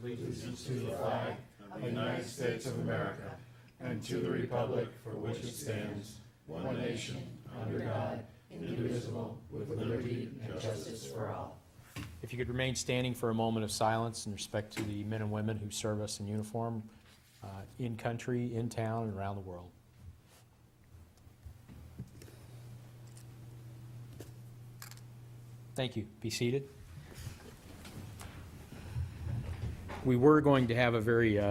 allegiance to the flag of the United States of America and to the republic for which it stands, one nation, under God, indivisible, with liberty and justice for all. If you could remain standing for a moment of silence in respect to the men and women who serve us in uniform, in country, in town, and around the world. Thank you. Be seated. We were going to have a very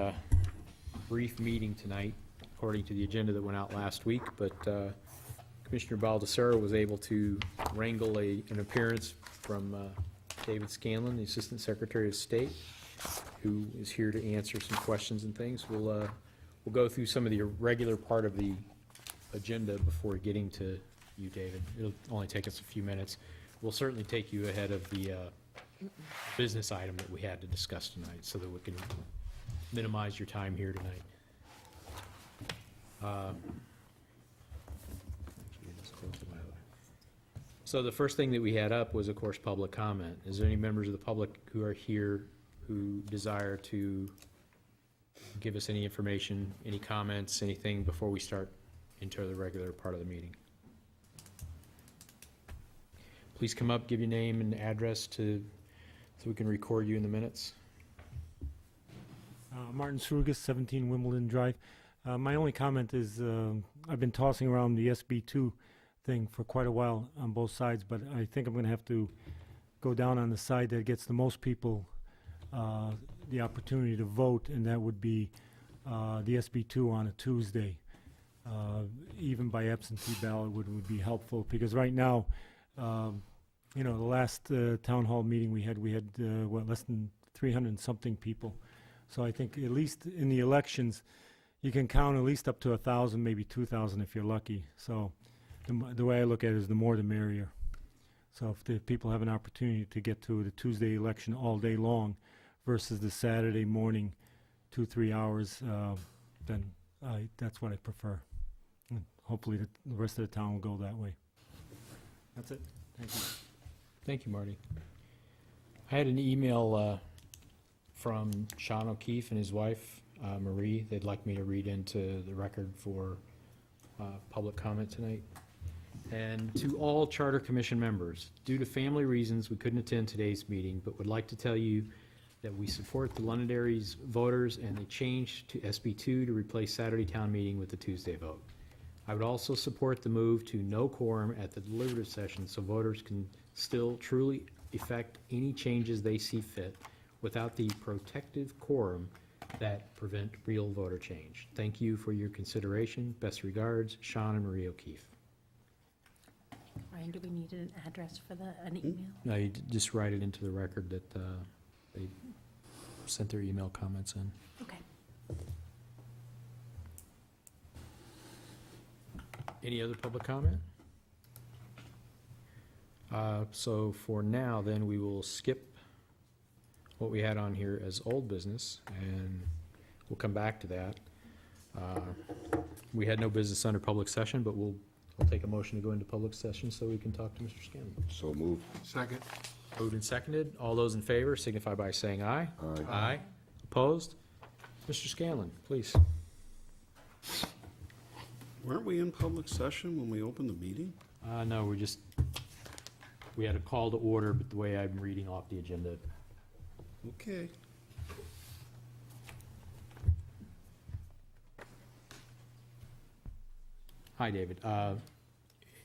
brief meeting tonight, according to the agenda that went out last week, but Commissioner Baldessaro was able to wrangle an appearance from David Scanlan, the Assistant Secretary of State, who is here to answer some questions and things. We'll go through some of the regular part of the agenda before getting to you, David. It'll only take us a few minutes. We'll certainly take you ahead of the business item that we had to discuss tonight so that we can minimize your time here tonight. So the first thing that we had up was, of course, public comment. Is there any members of the public who are here who desire to give us any information, any comments, anything before we start into the regular part of the meeting? Please come up, give your name and address so we can record you in the minutes. Martin Srugas, 17 Wimbledon Drive. My only comment is I've been tossing around the SB2 thing for quite a while on both sides, but I think I'm going to have to go down on the side that gets the most people the opportunity to vote, and that would be the SB2 on a Tuesday. Even by absentee ballot would be helpful, because right now, you know, the last town hall meeting we had what, less than 300 and something people. So I think at least in the elections, you can count at least up to 1,000, maybe 2,000 if you're lucky. So the way I look at it is the more the merrier. So if the people have an opportunity to get to the Tuesday election all day long versus the Saturday morning 2-3 hours, then that's what I prefer. And hopefully the rest of the town will go that way. That's it. Thank you. Thank you, Marty. I had an email from Sean O'Keefe and his wife, Marie. They'd like me to read into the record for public comment tonight. And to all Charter Commission members, due to family reasons, we couldn't attend today's meeting, but would like to tell you that we support the Londonderry's voters and the change to SB2 to replace Saturday town meeting with the Tuesday vote. I would also support the move to no quorum at the deliberative session so voters can still truly effect any changes they see fit without the protective quorum that prevent real voter change. Thank you for your consideration. Best regards, Sean and Marie O'Keefe. Ryan, do we need an address for an email? No, you just write it into the record that they sent their email comments in. Okay. Any other public comment? So for now, then, we will skip what we had on here as old business, and we'll come back to that. We had no business under public session, but I'll take a motion to go into public session so we can talk to Mr. Scanlan. So moved. Second. Moved and seconded. All those in favor signify by saying aye. Aye. Aye. Opposed? Mr. Scanlan, please. Weren't we in public session when we opened the meeting? No, we had a call to order, but the way I'm reading off the agenda. Okay. Hi, David.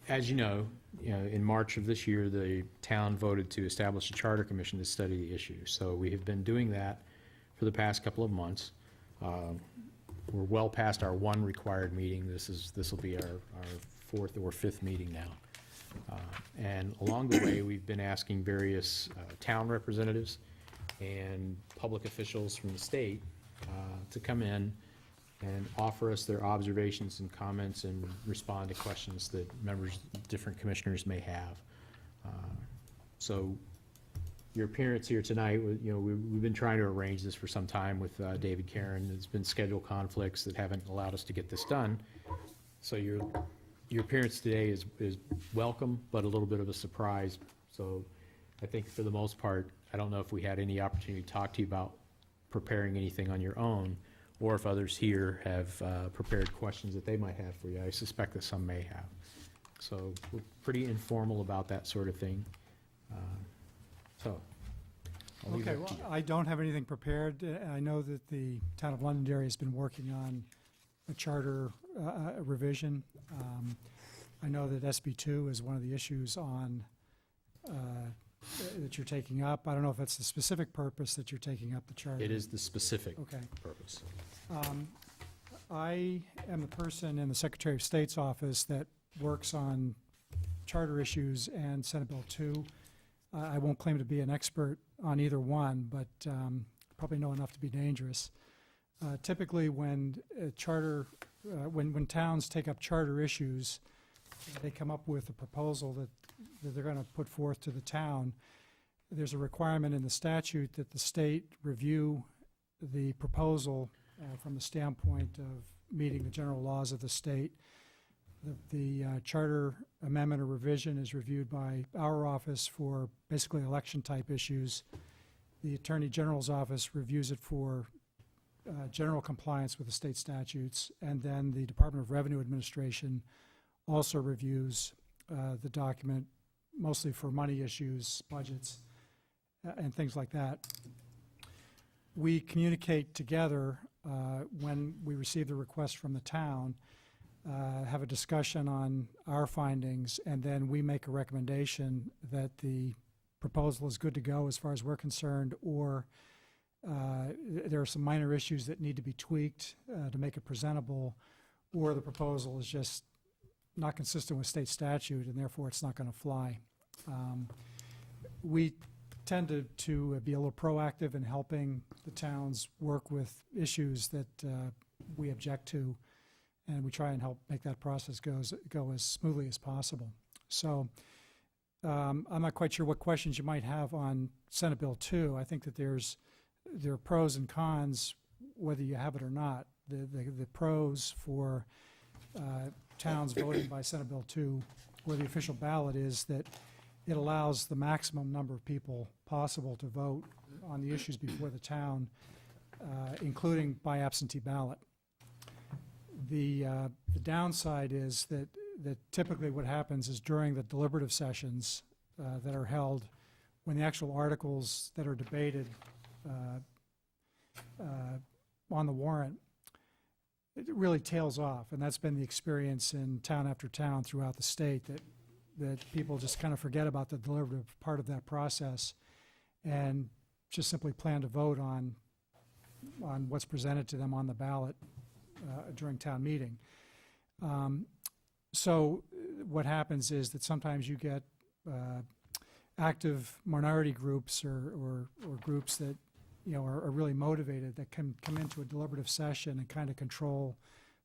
As you know, in March of this year, the town voted to establish a charter commission to study the issue. So we have been doing that for the past couple of months. We're well past our one required meeting. This will be our fourth or fifth meeting now. And along the way, we've been asking various town representatives and public officials from the state to come in and offer us their observations and comments and respond to questions that members, different commissioners may have. So your appearance here tonight, we've been trying to arrange this for some time with David Karen. There's been schedule conflicts that haven't allowed us to get this done. So your appearance today is welcome, but a little bit of a surprise. So I think for the most part, I don't know if we had any opportunity to talk to you about preparing anything on your own, or if others here have prepared questions that they might have for you. I suspect that some may have. So we're pretty informal about that sort of thing. So I'll leave Okay, it up to well, you. I don't have anything prepared. I know that the town of Londonderry has been working on a charter revision. I know that SB2 is one of the issues on, that you're taking up. I don't know if it's the specific purpose that you're taking up the charter. It is the specific Okay. purpose. I am the person in the Secretary of State's office that works on charter issues and Senate Bill 2. I won't claim to be an expert on either one, but probably know enough to be dangerous. Typically, when when towns take up charter issues, they come up with a proposal that they're going to put forth to the town. There's a requirement in the statute that the state review the proposal from the standpoint of meeting the general laws of the state. The charter amendment or revision is reviewed by our office for basically election-type issues. The Attorney General's office reviews it for general compliance with the state statutes, and then the Department of Revenue Administration also reviews the document, mostly for money issues, budgets, and things like that. We communicate together when we receive the request from the town, have a discussion on our findings, and then we make a recommendation that the proposal is good to go as far as we're concerned, or there are some minor issues that need to be tweaked to make it presentable, or the proposal is just not consistent with state statute and therefore it's not going to fly. We tend to be a little proactive in helping the towns work with issues that we object to, and we try and help make that process go as smoothly as possible. So I'm not quite sure what questions you might have on Senate Bill 2. I think that there are pros and cons whether you have it or not. The pros for towns voting by Senate Bill 2 or the official ballot is that it allows the maximum number of people possible to vote on the issues before the town, including by absentee ballot. The downside is that typically what happens is during the deliberative sessions that are held, when the actual articles that are debated on the warrant, it really tails off, and that's been the experience in town after town throughout the state, that people just kind of forget about the deliberative part of that process and just simply plan to vote on what's presented to them on the ballot during town meeting. So what happens is that sometimes you get active minority groups or groups that are really motivated, that can come into a deliberative session and kind of control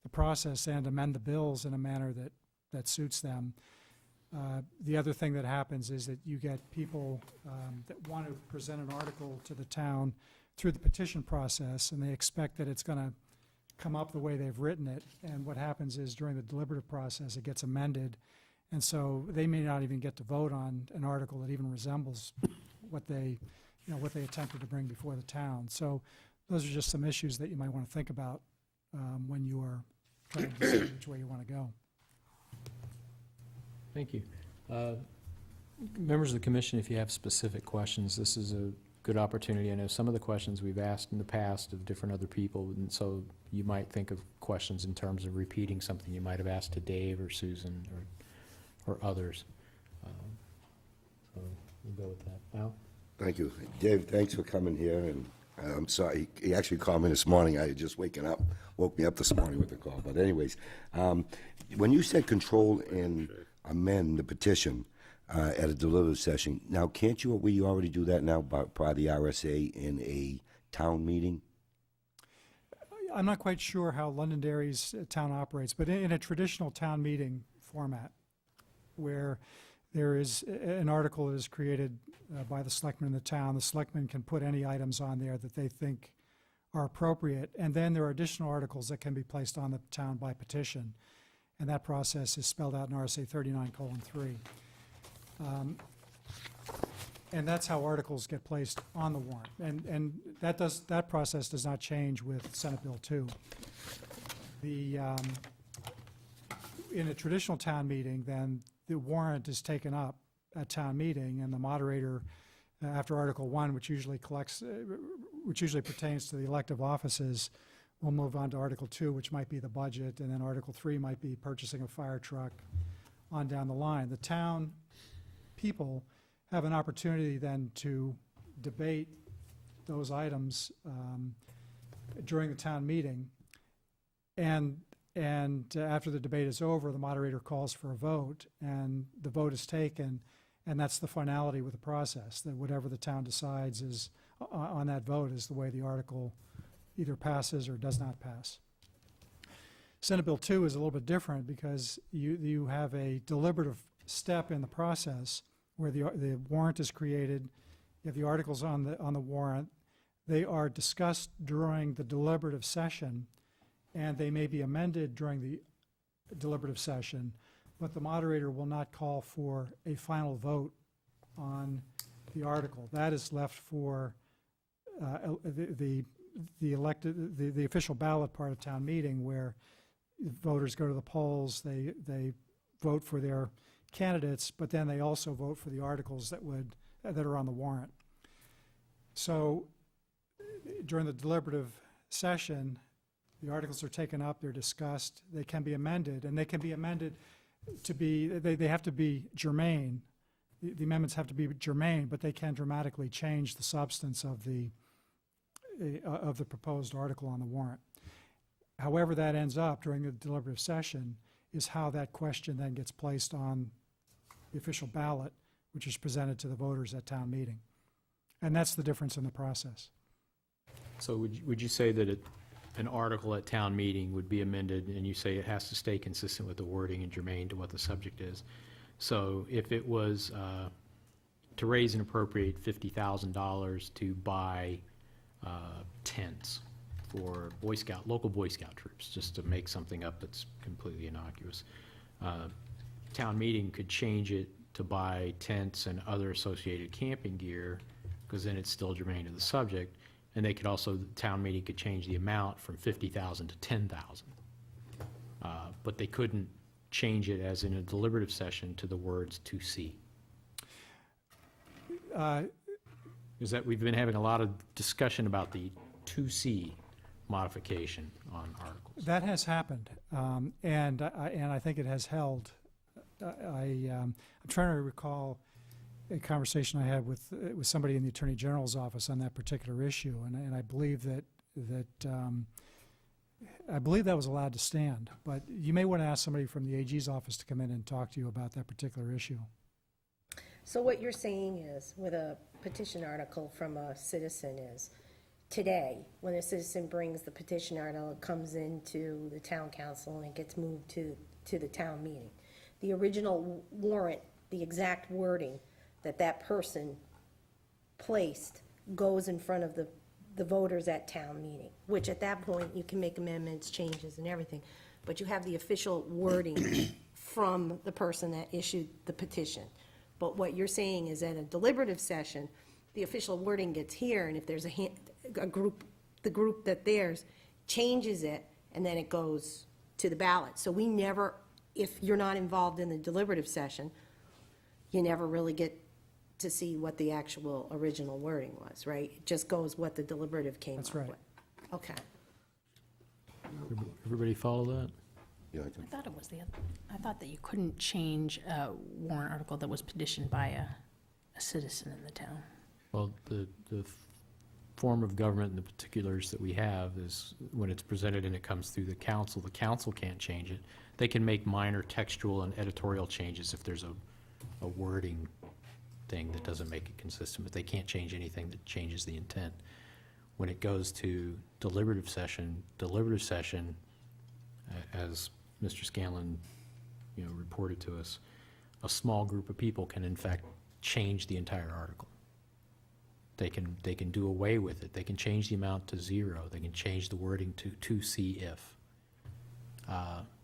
the process and amend the bills in a manner that suits them. The other thing that happens is that you get people that want to present an article to the town through the petition process, and they expect that it's going to come up the way they've written it. And what happens is during the deliberative process, it gets amended, and so they may not even get to vote on an article that even resembles what they attempted to bring before the town. So those are just some issues that you might want to think about when you are trying to decide which way you want to go. Thank you. Members of the commission, if you have specific questions, this is a good opportunity. I know some of the questions we've asked in the past of different other people, and so you might think of questions in terms of repeating something you might have asked to Dave or Susan or others. So we'll go with that. Al? Thank you. Dave, thanks for coming here, and I'm sorry, he actually called me this morning. I had just woke me up this morning with the call. But anyways, when you said control and amend the petition at a deliberative session, now can't we already do that now by the RSA in a town meeting? I'm not quite sure how Londonderry's town operates, but in a traditional town meeting format, where there is an article that is created by the selectmen in the town, the selectmen can put any items on there that they think are appropriate, and then there are additional articles that can be placed on the town by petition, and that process is spelled out in RSA 39:3. And that's how articles get placed on the warrant. And that process does not change with Senate Bill 2. In a traditional town meeting, then the warrant is taken up at town meeting, and the moderator, after Article 1, which usually pertains to the elective offices, will move on to Article 2, which might be the budget, and then Article 3 might be purchasing a fire truck, on down the line. The town people have an opportunity then to debate those items during the town meeting. And after the debate is over, the moderator calls for a vote, and the vote is taken, and that's the finality with the process, that whatever the town decides is, on that vote, is the way the article either passes or does not pass. Senate Bill 2 is a little bit different because you have a deliberative step in the process where the warrant is created, you have the articles on the warrant, they are discussed during the deliberative session, and they may be amended during the deliberative session, but the moderator will not call for a final vote on the article. That is left for the official ballot part of town meeting, where voters go to the polls, they vote for their candidates, but then they also vote for the articles that are on the warrant. So during the deliberative session, the articles are taken up, they're discussed, they can be amended, and they can be amended to be, they have to be germane. The amendments have to be germane, but they can dramatically change the substance of the proposed article on the warrant. However that ends up during the deliberative session is how that question then gets placed on the official ballot, which is presented to the voters at town meeting. And that's the difference in the process. So would you say that an article at town meeting would be amended, and you say it has to stay consistent with the wording and germane to what the subject is? So if it was to raise and appropriate $50,000 to buy tents for local Boy Scout troops, just to make something up that's completely innocuous, town meeting could change it to buy tents and other associated camping gear, because then it's still germane to the subject. And they could also, the town meeting could change the amount from $50,000 to $10,000. But they couldn't change it as in a deliberative session to the words to see. Is that we've been having a lot of discussion about the to see modification on articles. That has happened, and I think it has held. I'm trying to recall a conversation I had with somebody in the Attorney General's office on that particular issue, and I believe that was allowed to stand. But you may want to ask somebody from the AG's office to come in and talk to you about that particular issue. So what you're saying is, with a petition article from a citizen is, today, when a citizen brings the petition article, it comes into the town council and it gets moved to the town meeting. The original warrant, the exact wording that person placed goes in front of the voters at town meeting, which at that point you can make amendments, changes and everything, but you have the official wording from the person that issued the petition. But what you're saying is at a deliberative session, the official wording gets here, and if there's a group, the group that theirs changes it, and then it goes to the ballot. So we never, if you're not involved in the deliberative session, you never really get to see what the actual original wording was, right? It just goes what the deliberative came up with. That's right. Okay. Everybody follow that? Yeah, I thought it was I thought that you couldn't change a warrant article that was petitioned by a citizen in the town. Well, the form of government and the particulars that we have is when it's presented and it comes through the council can't change it. They can make minor textual and editorial changes if there's a wording thing that doesn't make it consistent, but they can't change anything that changes the intent. When it goes to deliberative session, as Mr. Scanlan, reported to us, a small group of people can in fact change the entire article. They can do away with it. They can change the amount to 0. They can change the wording to see if.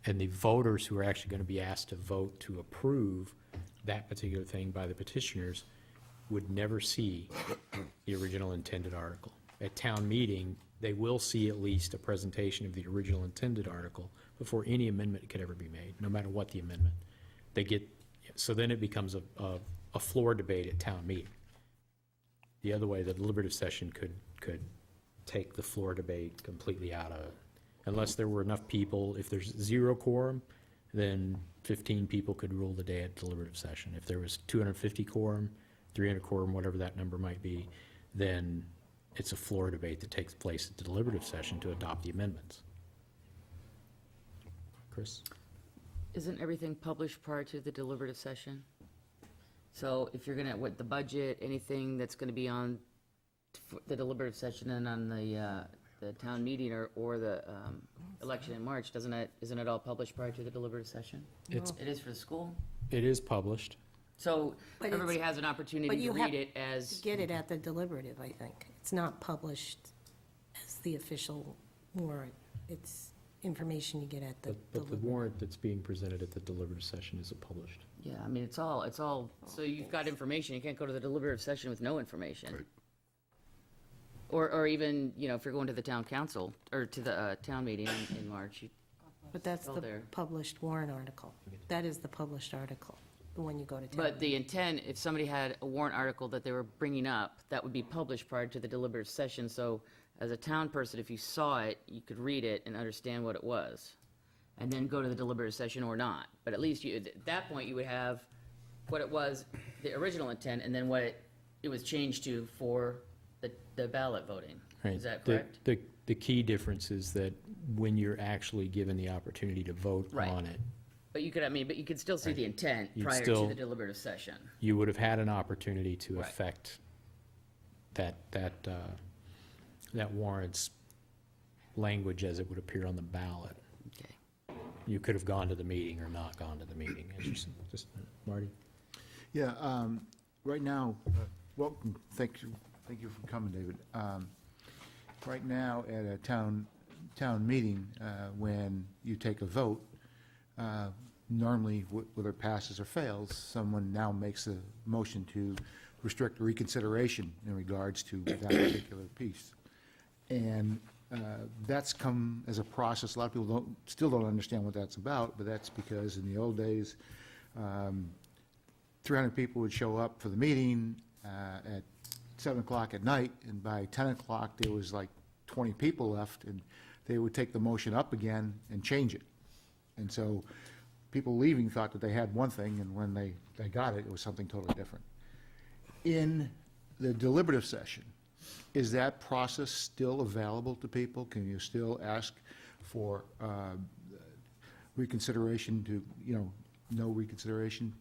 And the voters who are actually going to be asked to vote to approve that particular thing by the petitioners would never see the original intended article. At town meeting, they will see at least a presentation of the original intended article before any amendment could ever be made, no matter what the amendment. They get, so then it becomes a floor debate at town meeting. The other way, the deliberative session could take the floor debate completely out of it. Unless there were enough people, if there's 0 quorum, then 15 people could rule the day at deliberative session. If there was 250 quorum, 300 quorum, whatever that number might be, then it's a floor debate that takes place at the deliberative session to adopt the amendments. Chris? Isn't everything published prior to the deliberative session? So if you're gonna, what, the budget, anything that's gonna be on the deliberative session and on the town meeting or the election in March, isn't it all published prior to the deliberative session? It's- It is for the school? It is published. So But everybody it's- has an but opportunity you to have read it as, Get it at the deliberative, I think. It's not published as the official warrant. It's information you get at the But the deliberative. warrant that's being presented at the deliberative session isn't published. yeah, I mean, it's all, so you've got information, you can't go to the deliberative session with no information. Right. Or even, you know, if you're going to the town council, or to the town meeting in March, But that's all the there. published warrant article. That is the published article, the one you go to town. but the intent, if somebody had a warrant article that they were bringing up, that would be published prior to the deliberative session, so as a town person, if you saw it, you could read it and understand what it was, and then go to the deliberative session or not. But at least you, at that point, you would have what it was, the original intent, and then what it was changed to for the ballot voting. Right. Is that The- correct? The key difference is that when you're actually given the opportunity to vote Right. on it, But you could, I mean, but you could still see the intent You'd prior to still- the deliberative session. you would have had an opportunity to Right. affect that warrant's language as it would appear on the ballot. Okay. You could have gone to the meeting or not gone to the meeting, as you said. Just, Marty? Yeah, right now, welcome, thank you for coming, David. Right now, at a town meeting, when you take a vote, normally, whether it passes or fails, someone now makes a motion to restrict reconsideration in regards to that particular piece. And that's come as a process. A lot of people still don't understand what that's about, but that's because in the old days, 300 people would show up for the meeting at 7 o'clock at night, and by 10 o'clock, there was like 20 people left, and they would take the motion up again and change it. And so people leaving thought that they had one thing, and when they got it, it was something totally different. In the deliberative session, is that process still available to people? Can you still ask for reconsideration to, no reconsideration?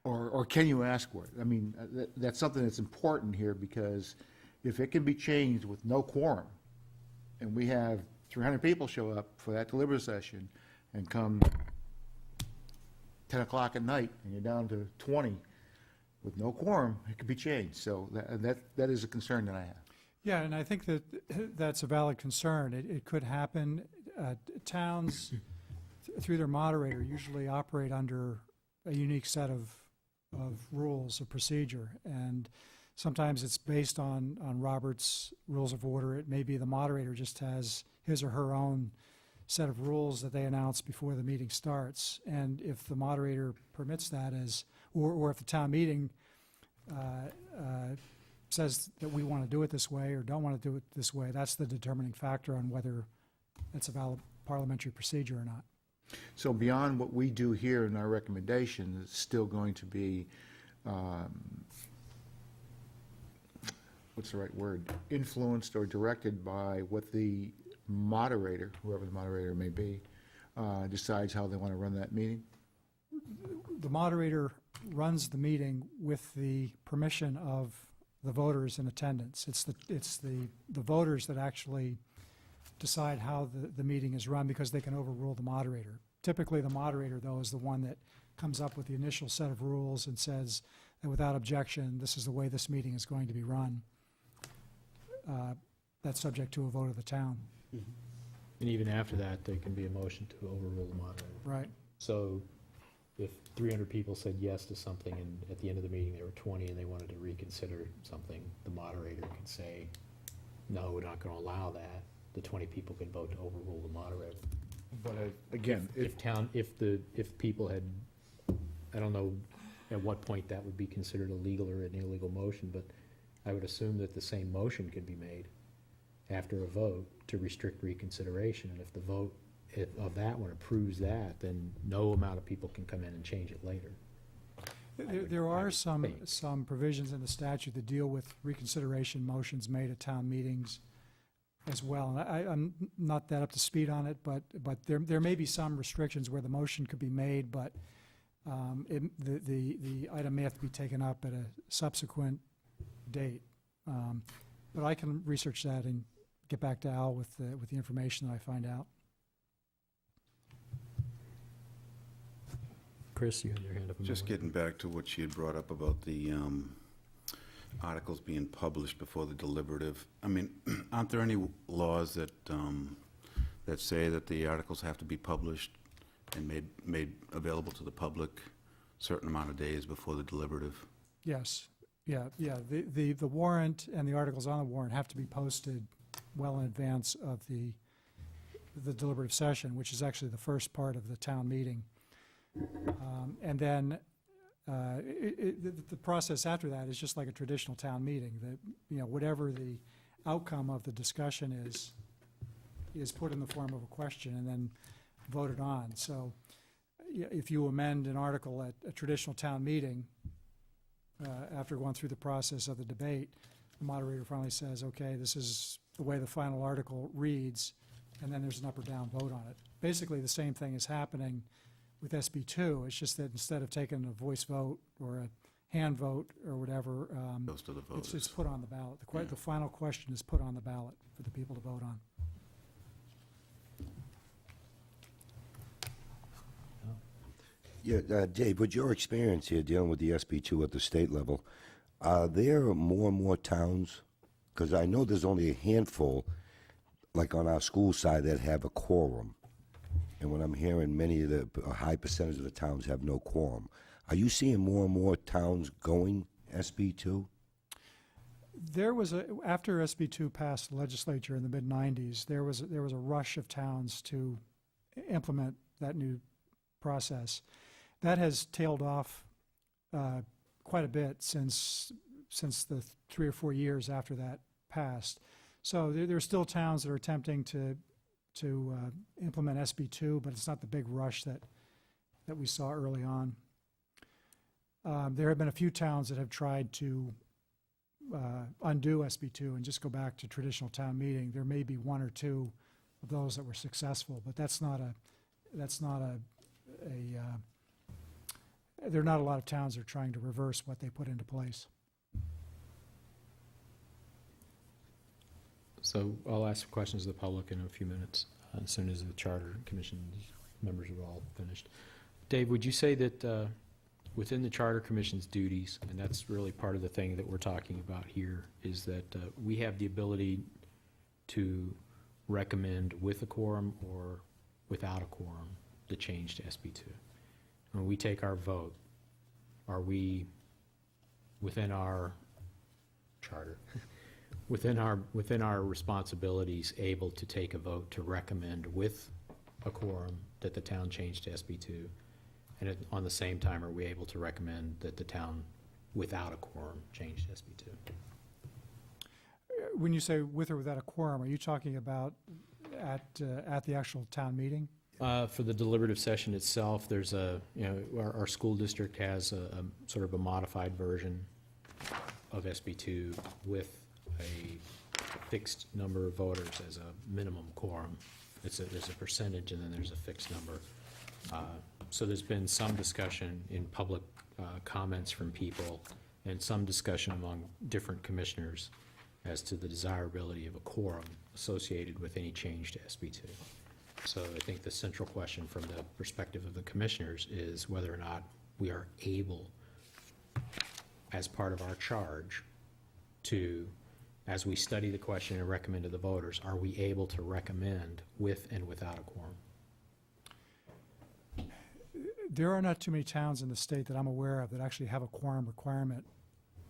Or can you ask for it? I mean, that's something that's important here, because if it can be changed with no quorum, and we have 300 people show up for that deliberative session, and come 10 o'clock at night, and you're down to 20 with no quorum, it could be changed. So that is a concern that I have. Yeah, and I think that that's a valid concern. It could happen. Towns, through their moderator, usually operate under a unique set of rules of procedure. And sometimes it's based on Robert's Rules of Order. It may be the moderator just has his or her own set of rules that they announce before the meeting starts. And if the moderator permits that or if the town meeting says that we want to do it this way or don't want to do it this way, that's the determining factor on whether it's a valid parliamentary procedure or not. So beyond what we do here in our recommendation, it's still going to be, what's the right word? Influenced or directed by what the moderator, whoever the moderator may be, decides how they want to run that meeting? The moderator runs the meeting with the permission of the voters in attendance. It's the voters that actually decide how the meeting is run, because they can overrule the moderator. Typically, the moderator, though, is the one that comes up with the initial set of rules and says that without objection, this is the way this meeting is going to be run. That's subject to a vote of the town. And even after that, there can be a motion to overrule the moderator. Right. So if 300 people said yes to something and at the end of the meeting there were 20 and they wanted to reconsider something, the moderator could say, no, we're not going to allow that. The 20 people could vote to overrule the moderator. But again, If people had, I don't know at what point that would be considered a legal or an illegal motion, but I would assume that the same motion could be made after a vote to restrict reconsideration, and if the vote of that one approves that, then no amount of people can come in and change it later. There are some think. provisions in the statute that deal with reconsideration motions made at town meetings as well. And I'm not that up to speed on it, but there may be some restrictions where the motion could be made, but the item may have to be taken up at a subsequent date. But I can research that and get back to Al with the information that I find out. Chris, you had your hand up. Just getting back to what she had brought up about the articles being published before the deliberative. I mean, aren't there any laws that that say that the articles have to be published and made available to the public a certain amount of days before the deliberative? Yes, yeah. The warrant and the articles on the warrant have to be posted well in advance of the deliberative session, which is actually the first part of the town meeting. And then the process after that is just like a traditional town meeting, that, whatever the outcome of the discussion is put in the form of a question and then voted on. So if you amend an article at a traditional town meeting, after going through the process of the debate, the moderator finally says, okay, this is the way the final article reads, and then there's an up or down vote on it. Basically, the same thing is happening with SB 2. It's just that instead of taking a voice vote or a hand vote or whatever, Goes to the voters. it's put on the ballot. The final question is put on the ballot for the people to vote on. Yeah, Dave, with your experience here dealing with the SB2 at the state level, are there more and more towns? Because I know there's only a handful, like on our school side, that have a quorum. And when I'm hearing many of a high percentage of the towns have no quorum, are you seeing more and more towns going SB2? There was after SB2 passed the legislature in the mid-90s, there was a rush of towns to implement that new process. That has tailed off quite a bit since the 3 or 4 years after that passed. So there are still towns that are attempting to implement SB2, but it's not the big rush that we saw early on. There have been a few towns that have tried to undo SB2 and just go back to traditional town meeting. There may be 1 or 2 of those that were successful, but there are not a lot of towns that are trying to reverse what they put into place. So I'll ask questions of the public in a few minutes, as soon as the Charter Commission members are all finished. Dave, would you say that within the Charter Commission's duties, and that's really part of the thing that we're talking about here, is that we have the ability to recommend with a quorum or without a quorum the change to SB2? When we take our vote, are we, within our charter, within our responsibilities, able to take a vote to recommend with a quorum that the town change to SB2? And on the same time, are we able to recommend that the town, without a quorum, change to SB2? When you say with or without a quorum, are you talking about at the actual town meeting? For the deliberative session itself, there's our school district has a sort of a modified version of SB2 with a fixed number of voters as a minimum quorum. There's a percentage and then there's a fixed number. So there's been some discussion in public comments from people and some discussion among different commissioners as to the desirability of a quorum associated with any change to SB2. So I think the central question from the perspective of the commissioners is whether or not we are able, as part of our charge, to, as we study the question and recommend to the voters, are we able to recommend with and without a quorum? There are not too many towns in the state that I'm aware of that actually have a quorum requirement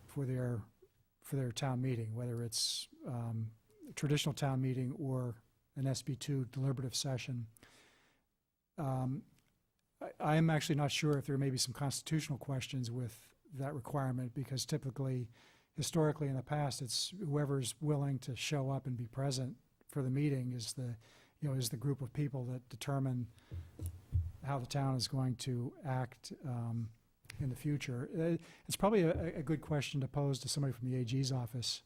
for their town meeting, whether it's a traditional town meeting or an SB2 deliberative session. I am actually not sure if there may be some constitutional questions with that requirement, because typically, historically in the past, it's whoever's willing to show up and be present for the meeting is the group of people that determine how the town is going to act in the future. It's probably a good question to pose to somebody from the AG's office.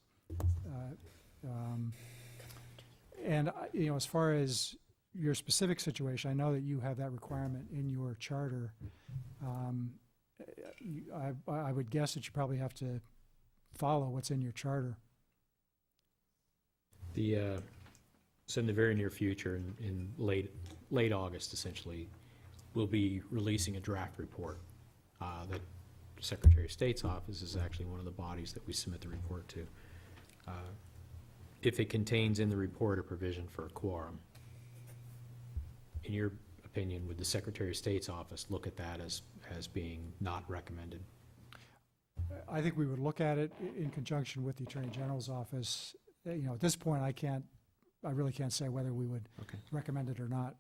As far as your specific situation, I know that you have that requirement in your charter. I would guess that you probably have to follow what's in your charter. So in the very near future, in late August, essentially, we'll be releasing a draft report that Secretary of State's office is actually one of the bodies that we submit the report to. If it contains in the report a provision for a quorum, in your opinion, would the Secretary of State's office look at that as being not recommended? I think we would look at it in conjunction with the Attorney General's office. At this point, I really can't say whether we would recommend it or not,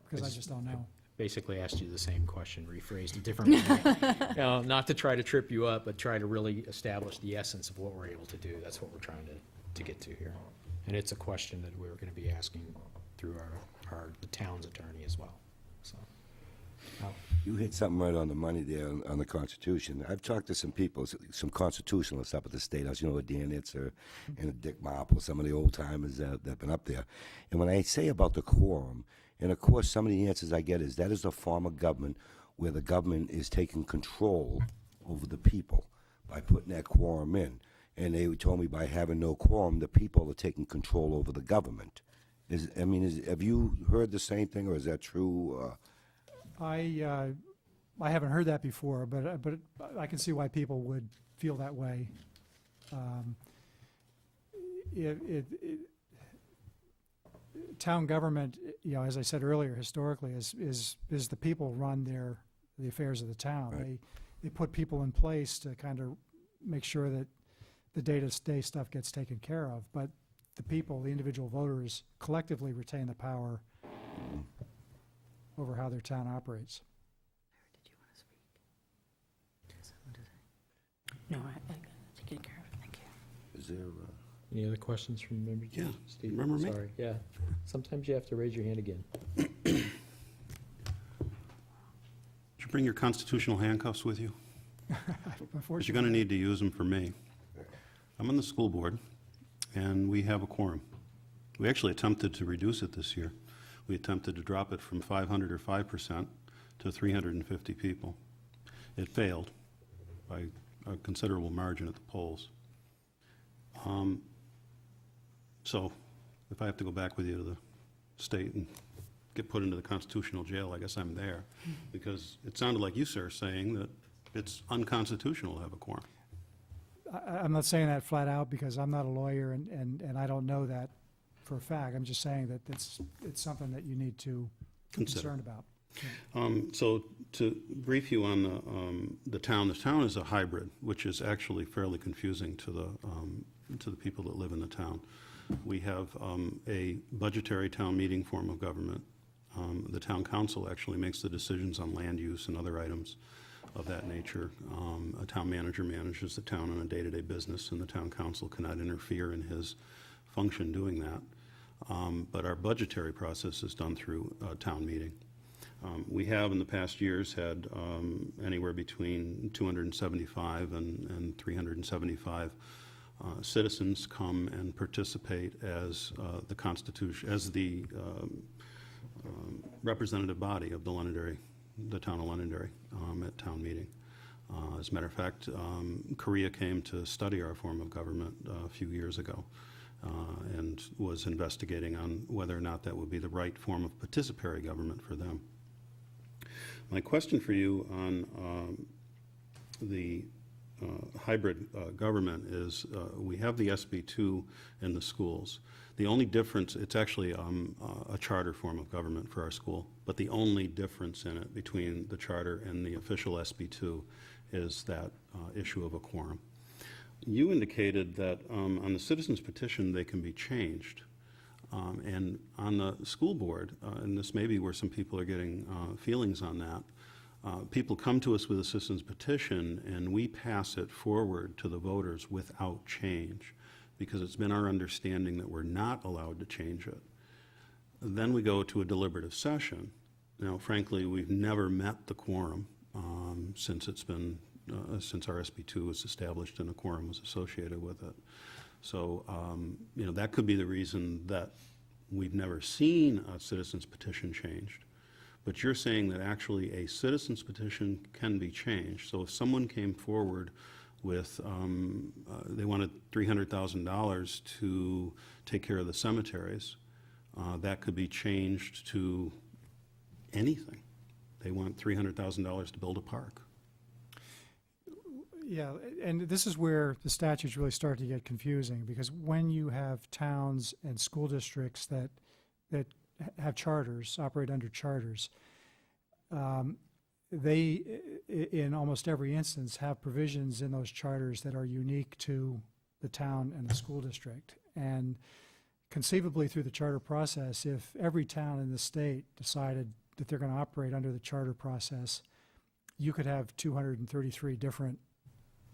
because I just don't know. Basically asked you the same question, rephrased a different way. Not to try to trip you up, but try to really establish the essence of what we're able to do. That's what we're trying to get to here. And it's a question that we're going to be asking through the town's attorney as well. So, You hit something right on the money there on the Constitution. I've talked to some people, some constitutionalists up at the State House, Dan Itzer and Dick Marple, some of the old timers that have been up there. And when I say about the quorum, and of course some of the answers I get is that is a form of government where the government is taking control over the people by putting that quorum in. And they told me by having no quorum, the people are taking control over the government. Have you heard the same thing, or is that true? I haven't heard that before, but I can see why people would feel that way. Town government, as I said earlier, historically is the people run the affairs of the town. Right. They put people in place to kind of make sure that the day-to-day stuff gets taken care of, but the people, the individual voters, collectively retain the power over how their town operates. Did you want to speak? No, I take care of it, thank you. Is there? any other questions from members? Yeah, Steve? remember me? Sorry, yeah. Sometimes you have to raise your hand again. Did you bring your constitutional handcuffs with you? Because you're going to need to use them for me. I'm on the school board, and we have a quorum. We actually attempted to reduce it this year. We attempted to drop it from 500 or 5% to 350 people. It failed by a considerable margin at the polls. So if I have to go back with you to the state and get put into the constitutional jail, I guess I'm there. Because it sounded like you, sir, saying that it's unconstitutional to have a quorum. I'm not saying that flat out because I'm not a lawyer and I don't know that for a fact. I'm just saying that it's something that you need to be concerned about. So to brief you on the town is a hybrid, which is actually fairly confusing to the people that live in the town. We have a budgetary town meeting form of government. The town council actually makes the decisions on land use and other items of that nature. A town manager manages the town on a day-to-day business, and the town council cannot interfere in his function doing that. But our budgetary process is done through a town meeting. We have in the past years had anywhere between 275 and 375 citizens come and participate as the Constitution, as the representative body of the Londonderry, the town of Londonderry, at town meeting. As a matter of fact, Korea came to study our form of government a few years ago and was investigating on whether or not that would be the right form of participatory government for them. My question for you on the hybrid government is we have the SB2 in the schools. The only difference, it's actually a charter form of government for our school, but the only difference in it between the charter and the official SB2 is that issue of a quorum. You indicated that on the citizens petition they can be changed. And on the school board, and this may be where some people are getting feelings on that, people come to us with a citizens petition and we pass it forward to the voters without change because it's been our understanding that we're not allowed to change it. Then we go to a deliberative session. Now, frankly, we've never met the quorum since it's been, since our SB2 was established and a quorum was associated with it. So, you know, that could be the reason that we've never seen a citizens petition changed. But you're saying that actually a citizens petition can be changed. So if someone came forward with, they wanted $300,000 to take care of the cemeteries, that could be changed to anything. They want $300,000 to build a park. Yeah, and this is where the statutes really start to get confusing, because when you have towns and school districts that have charters, operate under charters, they, in almost every instance, have provisions in those charters that are unique to the town and the school district. And conceivably, through the charter process, if every town in the state decided that they're going to operate under the charter process, you could have 233 different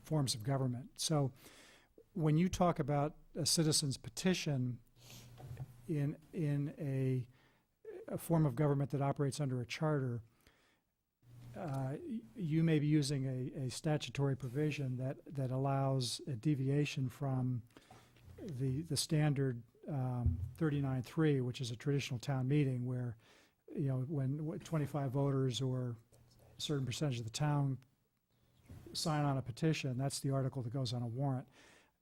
forms of government. So when you talk about a citizen's petition in a form of government that operates under a charter, you may be using a statutory provision that allows a deviation from the standard 39.3, which is a traditional town meeting where, you know, when 25 voters or a certain percentage of the town sign on a petition, that's the article that goes on a warrant.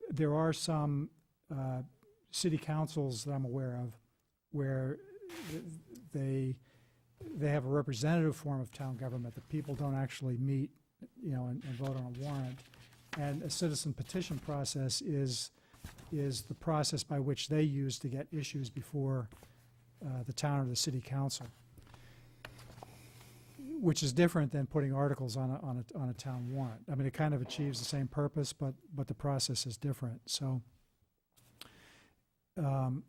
There are some city councils that I'm aware of where they have a representative form of town government that people don't actually meet, you know, and vote on a warrant. And a citizen petition process is the process by which they use to get issues before the town or the city council, which is different than putting articles on a town warrant. I mean, it kind of achieves the same purpose, but the process is different. So I'm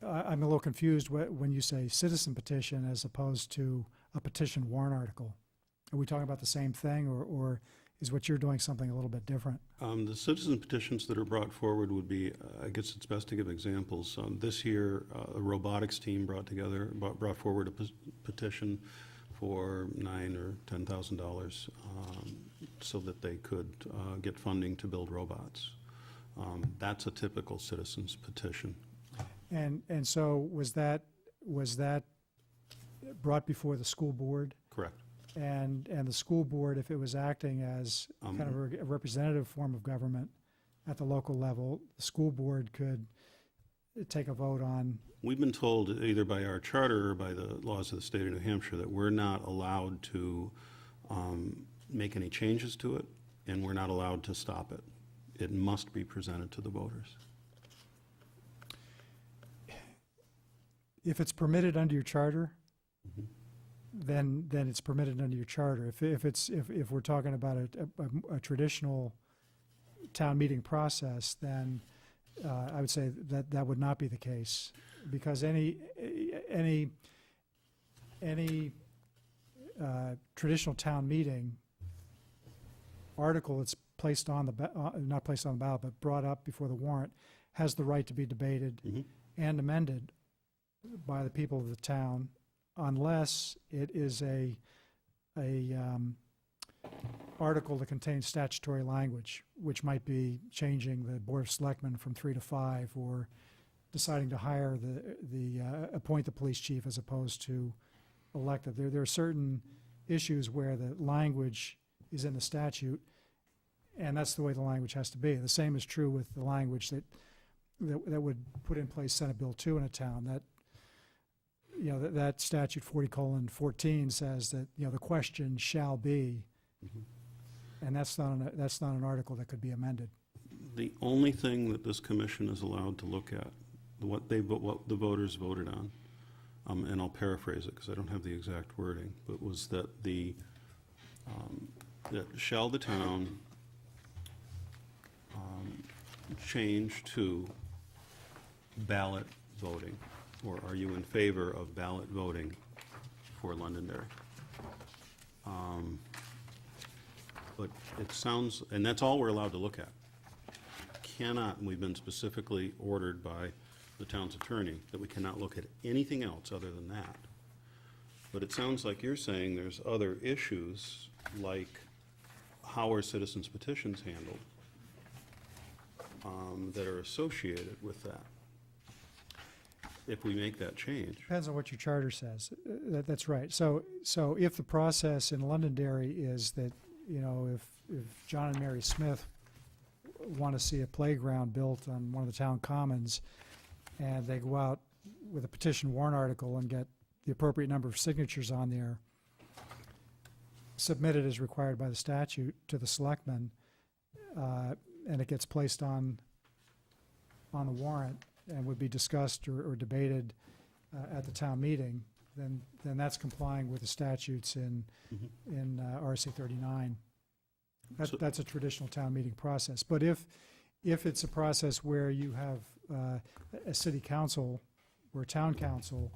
a little confused when you say citizen petition as opposed to a petition warrant article. Are we talking about the same thing, or is what you're doing something a little bit different? The citizen petitions that are brought forward would be, I guess it's best to give examples. This year, a robotics team brought forward a petition for $9,000 or $10,000 so that they could get funding to build robots. That's a typical citizen's petition. And so was that brought before the school board? Correct. And the school board, if it was acting as kind of a representative form of government at the local level, the school board could take a vote on. We've been told either by our charter or by the laws of the state of New Hampshire that we're not allowed to make any changes to it, and we're not allowed to stop it. It must be presented to the voters. If it's permitted under your charter, then it's permitted under your charter. If we're talking about a traditional town meeting process, then I would say that would not be the case, because any traditional town meeting article that's placed on not placed on the ballot, but brought up before the warrant, has the right to be debated and amended by the people of the town, unless it is a article that contains statutory language, which might be changing the Board of Selectmen from 3 to 5, or deciding to hire appoint the police chief as opposed to elect it. There are certain issues where the language is in the statute, and that's the way the language has to be. The same is true with the language that would put in place Senate Bill 2 in a town. That, you know, that statute 40:14 says that, you know, the question shall be, And that's not an article that could be amended. The only thing that this commission is allowed to look at, what the voters voted on, and I'll paraphrase it because I don't have the exact wording, but was that that shall the town change to ballot voting, or are you in favor of ballot voting for Londonderry? But it sounds, and that's all we're allowed to look at. Cannot, and we've been specifically ordered by the town's attorney that we cannot look at anything else other than that. But it sounds like you're saying there's other issues, like how are citizens' petitions handled, that are associated with that, if we make that change. Depends on what your charter says. That's right. So if the process in Londonderry is that, if John and Mary Smith want to see a playground built on one of the town commons, and they go out with a petition warrant article and get the appropriate number of signatures on there, submit it as required by the statute to the selectmen, and it gets placed on the warrant and would be discussed or debated at the town meeting, then that's complying with the statutes in RSA 39. That's a traditional town meeting process. But if it's a process where you have a city council or a town council,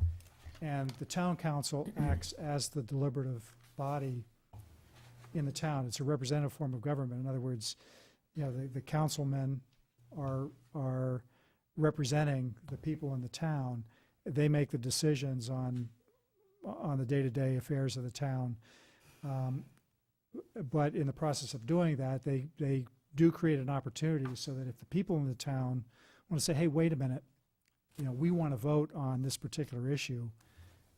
and the town council acts as the deliberative body in the town, it's a representative form of government. In other words, the councilmen are representing the people in the town. They make the decisions on the day-to-day affairs of the town. But in the process of doing that, they do create an opportunity so that if the people in the town want to say, hey, wait a minute, we want to vote on this particular issue,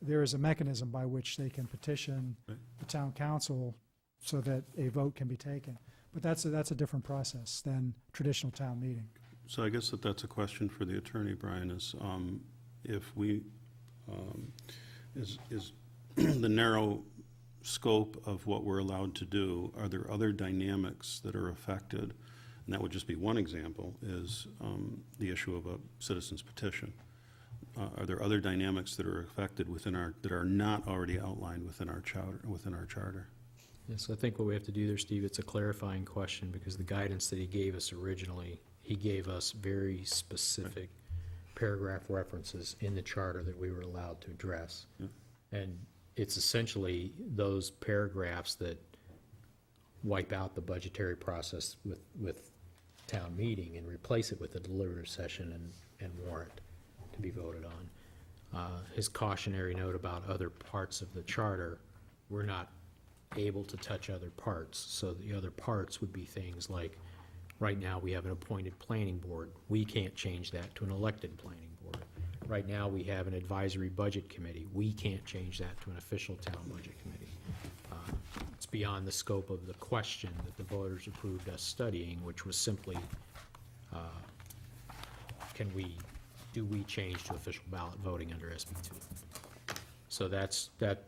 there is a mechanism by which they can petition the town council so that a vote can be taken. But that's a different process than traditional town meeting. So I guess that's a question for the attorney, Brian, is if we, is the narrow scope of what we're allowed to do, are there other dynamics that are affected? And that would just be one example, is the issue of a citizen's petition. Are there other dynamics that are affected that are not already outlined within our charter? Yes, I think what we have to do there, Steve, it's a clarifying question, because the guidance that he gave us originally, he gave us very specific paragraph references in the charter that we were allowed to address. Yeah. And it's essentially those paragraphs that wipe out the budgetary process with town meeting and replace it with a deliberative session and warrant to be voted on. His cautionary note about other parts of the charter, we're not able to touch other parts. So the other parts would be things like, right now we have an appointed planning board. We can't change that to an elected planning board. Right now we have an advisory budget committee. We can't change that to an official town budget committee. It's beyond the scope of the question that the voters approved us studying, which was simply, do we change to official ballot voting under SB 2? So that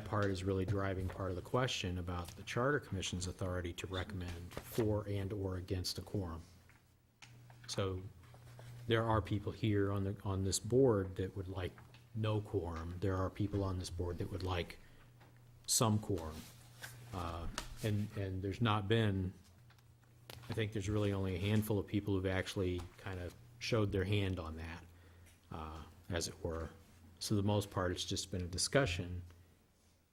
part is really driving part of the question about the Charter Commission's authority to recommend for and or against a quorum. So there are people here on this board that would like no quorum. There are people on this board that would like some quorum. And there's not been, I think there's really only a handful of people who've actually kind of showed their hand on that, as it were. So the most part, it's just been a discussion.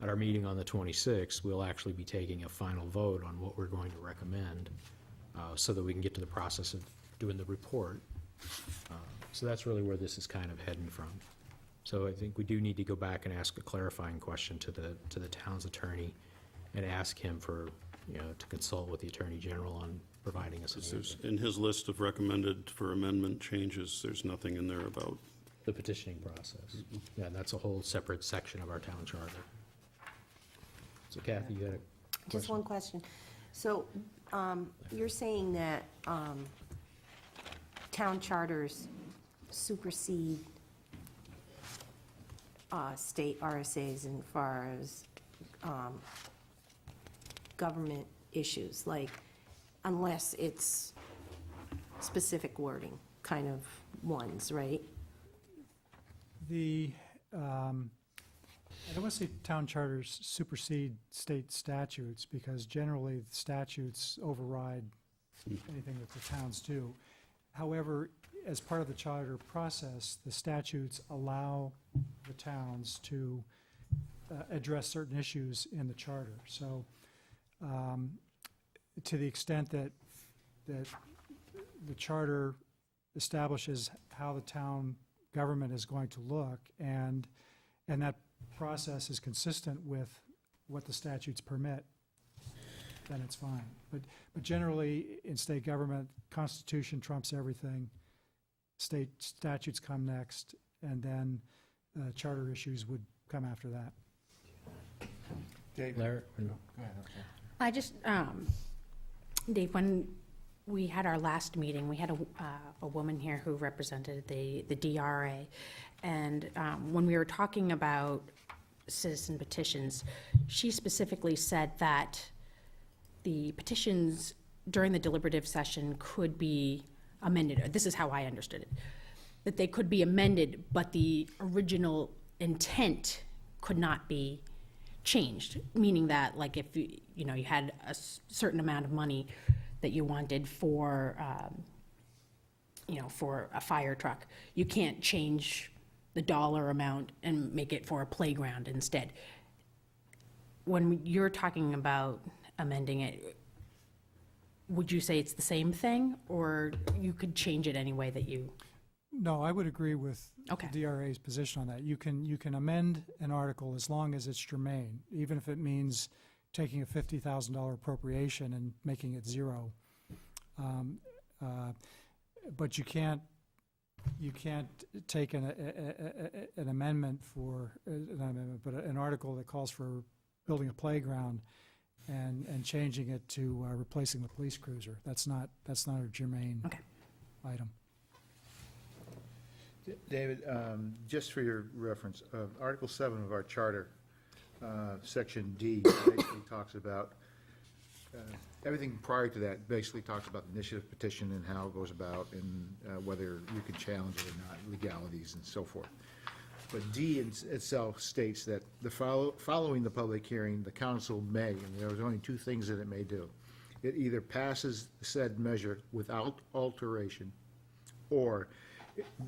At our meeting on the 26th, we'll actually be taking a final vote on what we're going to recommend, so that we can get to the process of doing the report. So that's really where this is kind of heading from. So I think we do need to go back and ask a clarifying question to the town's attorney and ask him for, to consult with the Attorney General on providing us an answer. In his list of recommended for amendment changes, there's nothing in there about The petitioning process. Yeah, that's a whole separate section of our town charter. So Kathy, you had a question? Just one question. So, you're saying that, town charters supersede, state RSAs as far as, government issues, like, unless it's specific wording kind of ones, right? I don't want to say town charters supersede state statutes, because generally the statutes override anything that the towns do. However, as part of the charter process, the statutes allow the towns to address certain issues in the charter. So, to the extent that the charter establishes how the town government is going to look, and that process is consistent with what the statutes permit, then it's fine. But generally, in state government, Constitution trumps everything. State statutes come next, and then charter issues would come after that. Dave? Larry? Go ahead, okay. I just, Dave, when we had our last meeting, we had a woman here who represented the DRA. And when we were talking about citizen petitions, she specifically said that the petitions during the deliberative session could be amended. This is how I understood it, that they could be amended, but the original intent could not be changed, meaning that, like, if you had a certain amount of money that you wanted for for a fire truck, you can't change the dollar amount and make it for a playground instead. When you're talking about amending it, would you say it's the same thing, or you could change it any way that you? No, I would agree with Okay. the DRA's position on that. You can amend an article as long as it's germane, even if it means taking a $50,000 appropriation and making it zero. But you can't take an amendment for not an amendment, but an article that calls for building a playground and changing it to replacing the police cruiser. That's not a germane Okay. item. David, just for your reference, Article 7 of our charter, Section D, basically talks about, everything prior to that basically talks about the initiative petition and how it goes about, and whether you can challenge it or not, legalities and so forth. But D itself states that following the public hearing, the council may, and there's only two things that it may do. It either passes said measure without alteration, or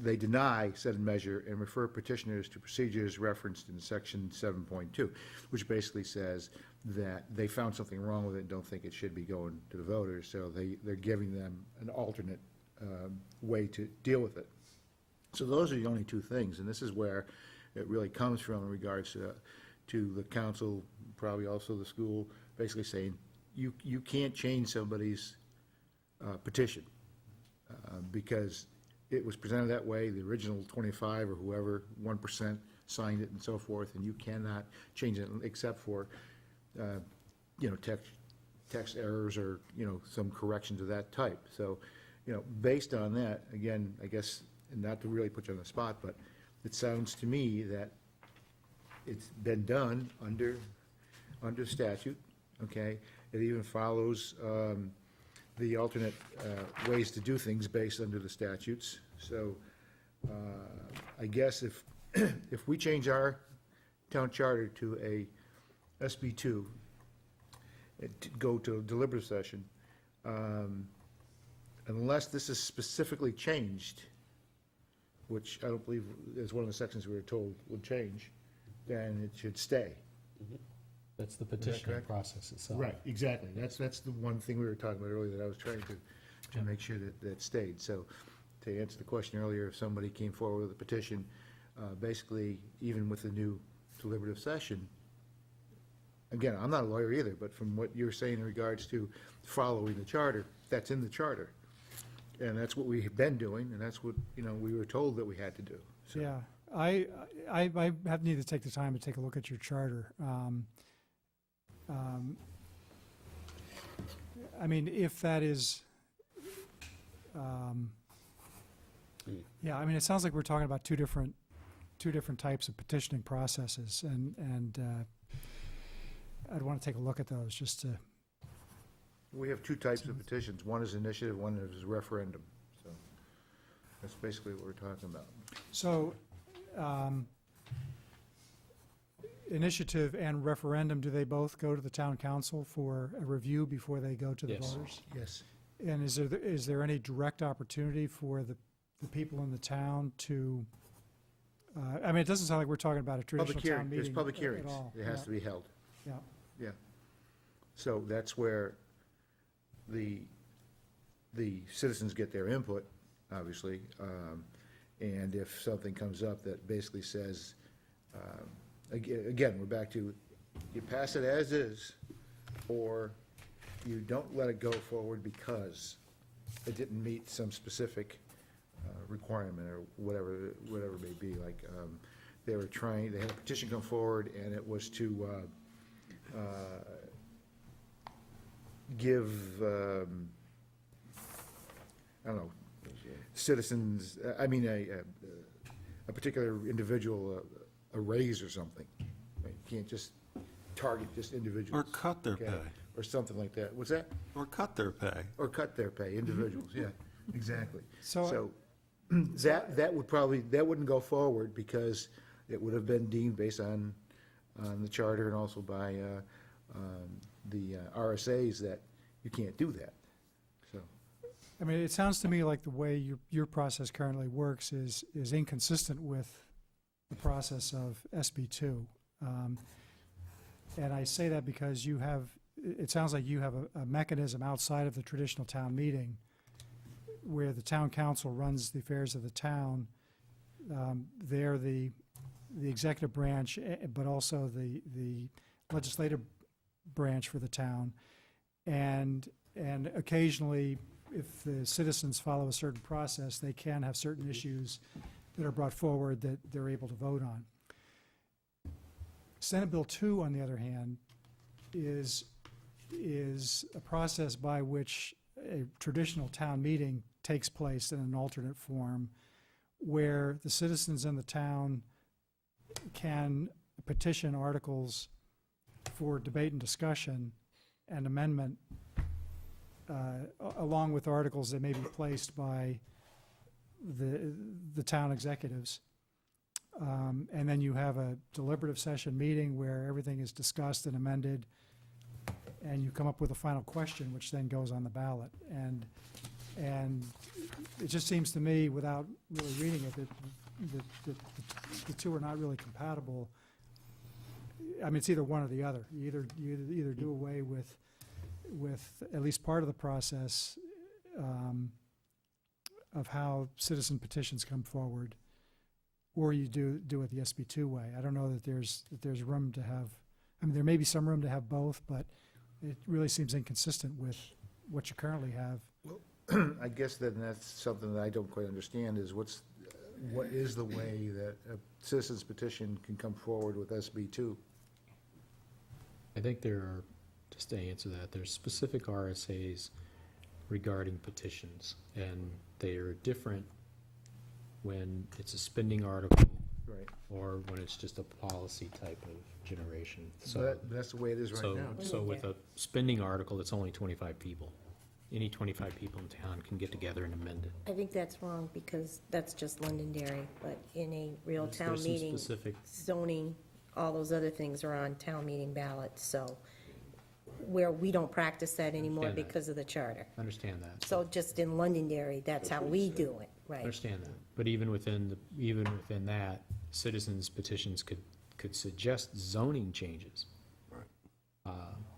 they deny said measure and refer petitioners to procedures referenced in Section 7.2, which basically says that they found something wrong with it and don't think it should be going to the voters, so they're giving them an alternate way to deal with it. So those are the only two things, and this is where it really comes from in regards to the council, probably also the school, basically saying, you can't change somebody's petition because it was presented that way, the original 25 or whoever, 1% signed it and so forth, and you cannot change it except for, text errors or, some corrections of that type. So, based on that, again, I guess, and not to really put you on the spot, but it sounds to me that it's been done under statute, okay? It even follows the alternate ways to do things based under the statutes. So I guess if we change our town charter to a SB2, to go to a deliberative session, unless this is specifically changed, which I don't believe is one of the sections we were told would change, then it should stay. That's the petitioning correct? process itself. Right, exactly. That's the one thing we were talking about earlier that I was trying to make sure that stayed. So to answer the question earlier, if somebody came forward with a petition, basically, even with the new deliberative session, again, I'm not a lawyer either, but from what you're saying in regards to following the charter, that's in the charter. And that's what we have been doing, and that's what, we were told that we had to do. So, Yeah, I have need to take the time to take a look at your charter. I mean, if that is, yeah, I mean, it sounds like we're talking about two different types of petitioning processes, and I'd want to take a look at those just to We have two types of petitions. One is initiative, one is referendum. So that's basically what we're talking about. So, initiative and referendum, do they both go to the town council for a review before they go to the Yes. voters? Yes. And is there any direct opportunity for the people in the town to, I mean, it doesn't sound like we're talking about a traditional Public town hearing, meeting there's public at hearings. all. It has to be held. Yeah. Yeah. So that's where the citizens get their input, obviously. And if something comes up that basically says, again, we're back to, you pass it as is, or you don't let it go forward because it didn't meet some specific requirement or whatever it may be. Like, they had a petition come forward, and it was to give, I don't know, citizens, a particular individual a raise or something. Right? You can't just target just individuals. Or cut their okay? pay. Or something like that. What's that? Or cut their pay. Or cut their pay, individuals, yeah, exactly. So- That wouldn't go forward because it would have been deemed based on the charter and also by the RSAs that you can't do that, so. I mean, it sounds to me like the way your process currently works is inconsistent with the process of SB2. And I say that because it sounds like you have a mechanism outside of the traditional town meeting where the town council runs the affairs of the town. They're the executive branch, but also the legislative branch for the town. And occasionally, if the citizens follow a certain process, they can have certain issues that are brought forward that they're able to vote on. Senate Bill 2, on the other hand, is a process by which a traditional town meeting takes place in an alternate form, where the citizens in the town can petition articles for debate and discussion and amendment, along with articles that may be placed by the town executives. And then you have a deliberative session meeting where everything is discussed and amended, and you come up with a final question, which then goes on the ballot. And it just seems to me, without really reading it, that the two are not really compatible. I mean, it's either one or the other. You either do away with at least part of the process of how citizen petitions come forward, or you do it the SB2 way. I don't know that there's room to have, I mean, there may be some room to have both, but it really seems inconsistent with what you currently have. I guess then that's something that I don't quite understand is what is the way that a citizen's petition can come forward with SB2? I think there are, just to answer that, there's specific RSAs regarding petitions, and they are different when it's a spending article Right. or when it's just a policy type of generation. So that's the way it is right now. So with a spending article, it's only 25 people. Any 25 people in town can get together and amend it. I think that's wrong, because that's just Londonderry, but in a real There's town some meeting, specific- zoning, all those other things are on town meeting ballots, so, where we don't practice that anymore Understand that. because of the charter. Understand that. So just in Londonderry, that's how we do it, right? Understand that. But even within that, citizens petitions could suggest zoning changes.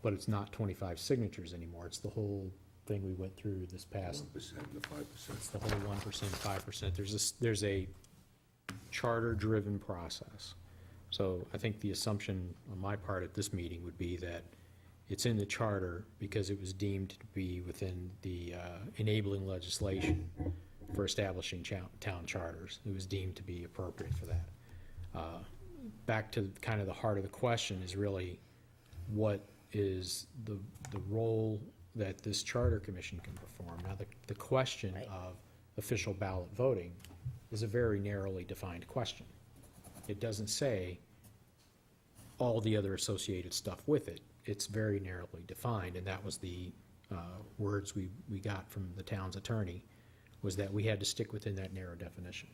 But it's not 25 signatures anymore. It's the whole thing we went through this past, 1% to 5%. it's the whole 1%, 5%. There's a charter-driven process. So I think the assumption on my part at this meeting would be that it's in the charter because it was deemed to be within the enabling legislation for establishing town charters. It was deemed to be appropriate for that. Back to kind of the heart of the question is really what is the role that this charter commission can perform. Now, the question Right. of official ballot voting is a very narrowly defined question. It doesn't say all the other associated stuff with it. It's very narrowly defined, and that was the words we got from the town's attorney was that we had to stick within that narrow definition.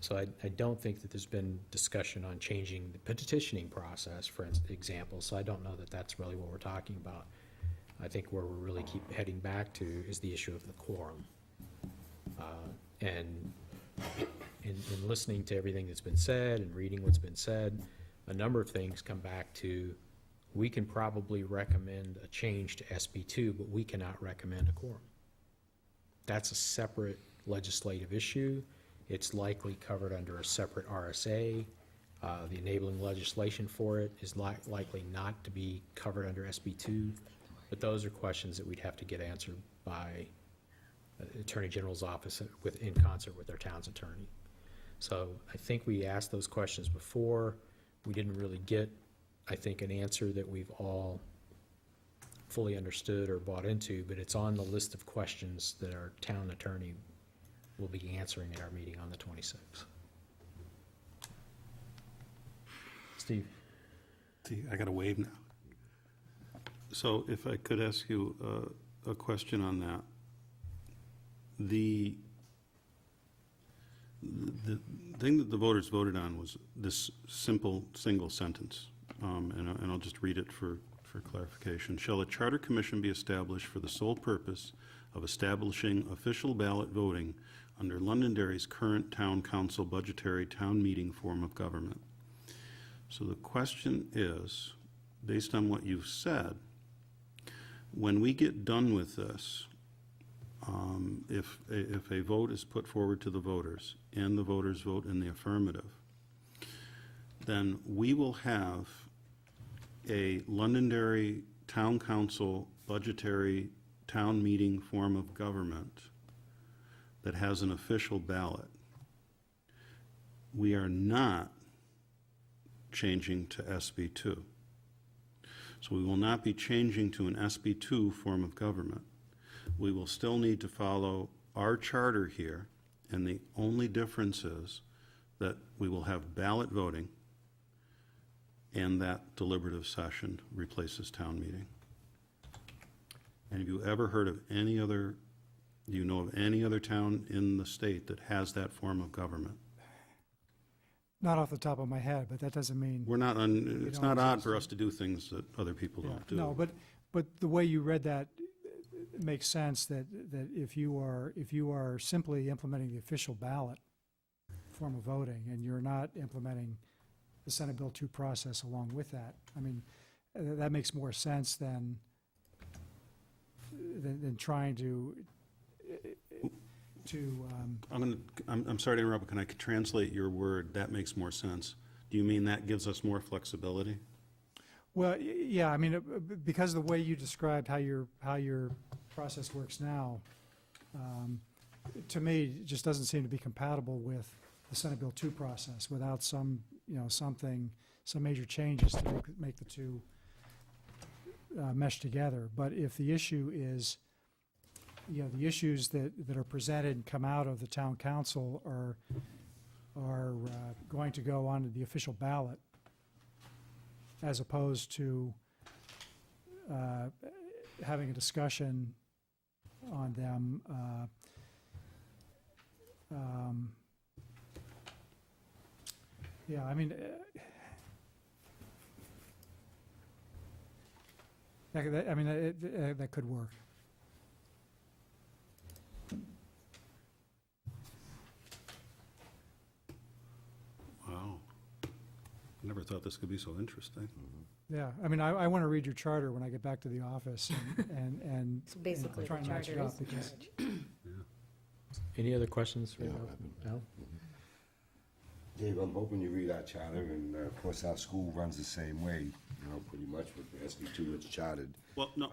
So I don't think that there's been discussion on changing the petitioning process, for example, so I don't know that that's really what we're talking about. I think where we really keep heading back to is the issue of the quorum. And in listening to everything that's been said and reading what's been said, a number of things come back to, we can probably recommend a change to SB2, but we cannot recommend a quorum. That's a separate legislative issue. It's likely covered under a separate RSA. The enabling legislation for it is likely not to be covered under SB2, but those are questions that we'd have to get answered by the Attorney General's office in concert with our town's attorney. So I think we asked those questions before. We didn't really get, I think, an answer that we've all fully understood or bought into, but it's on the list of questions that our town attorney will be answering at our meeting on the 26th. Steve? See, I got to wave now. So if I could ask you a question on that. The thing that the voters voted on was this simple, single sentence, and I'll just read it for clarification. Shall a charter commission be established for the sole purpose of establishing official ballot voting under Londonderry's current town council budgetary town meeting form of government? So the question is, based on what you've said, when we get done with this, if a vote is put forward to the voters and the voters vote in the affirmative, then we will have a Londonderry Town Council budgetary town meeting form of government that has an official ballot. We are not changing to SB2. So we will not be changing to an SB2 form of government. We will still need to follow our charter here, and the only difference is that we will have ballot voting and that deliberative session replaces town meeting. And have you ever heard of any other, do you know of any other town in the state that has that form of government? Not off the top of my head, but that doesn't mean. We're not, it's not odd for us to do things that other people Yeah, don't do. No, but the way you read that, it makes sense that if you are simply implementing the official ballot form of voting and you're not implementing the Senate Bill 2 process along with that, I mean, that makes more sense than trying to I'm sorry to interrupt, but can I translate your word, that makes more sense? Do you mean that gives us more flexibility? Well, yeah, I mean, because of the way you described how your process works now, to me, it just doesn't seem to be compatible with the Senate Bill 2 process without some major changes to make the two mesh together. But if the issue is, the issues that are presented and come out of the town council are going to go onto the official ballot, as opposed to having a discussion on them. Yeah, I mean, that could work. Wow. I never thought this could be so interesting. Yeah, I mean, I want to read your charter when I get back to the office and So basically, try the and match it charter up is because Any other questions? For Yeah, Al? Dave, I'm hoping you read our charter, and of course, our school runs the same way, pretty much with the SB2 it's chartered. Well, no,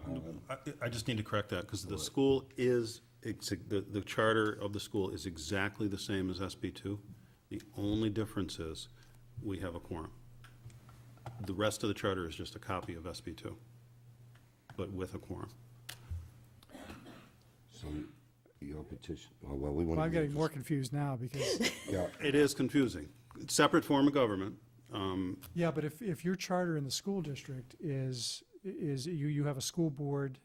I just need to correct that, because the school is, the charter of the school is exactly the same as SB2. The only difference is we have a quorum. The rest of the charter is just a copy of SB2, but with a quorum. So your petition, well, we want to. I'm getting more confused now because, Yeah, It is confusing. Separate form of government. yeah, but if your charter in the school district is you have a school board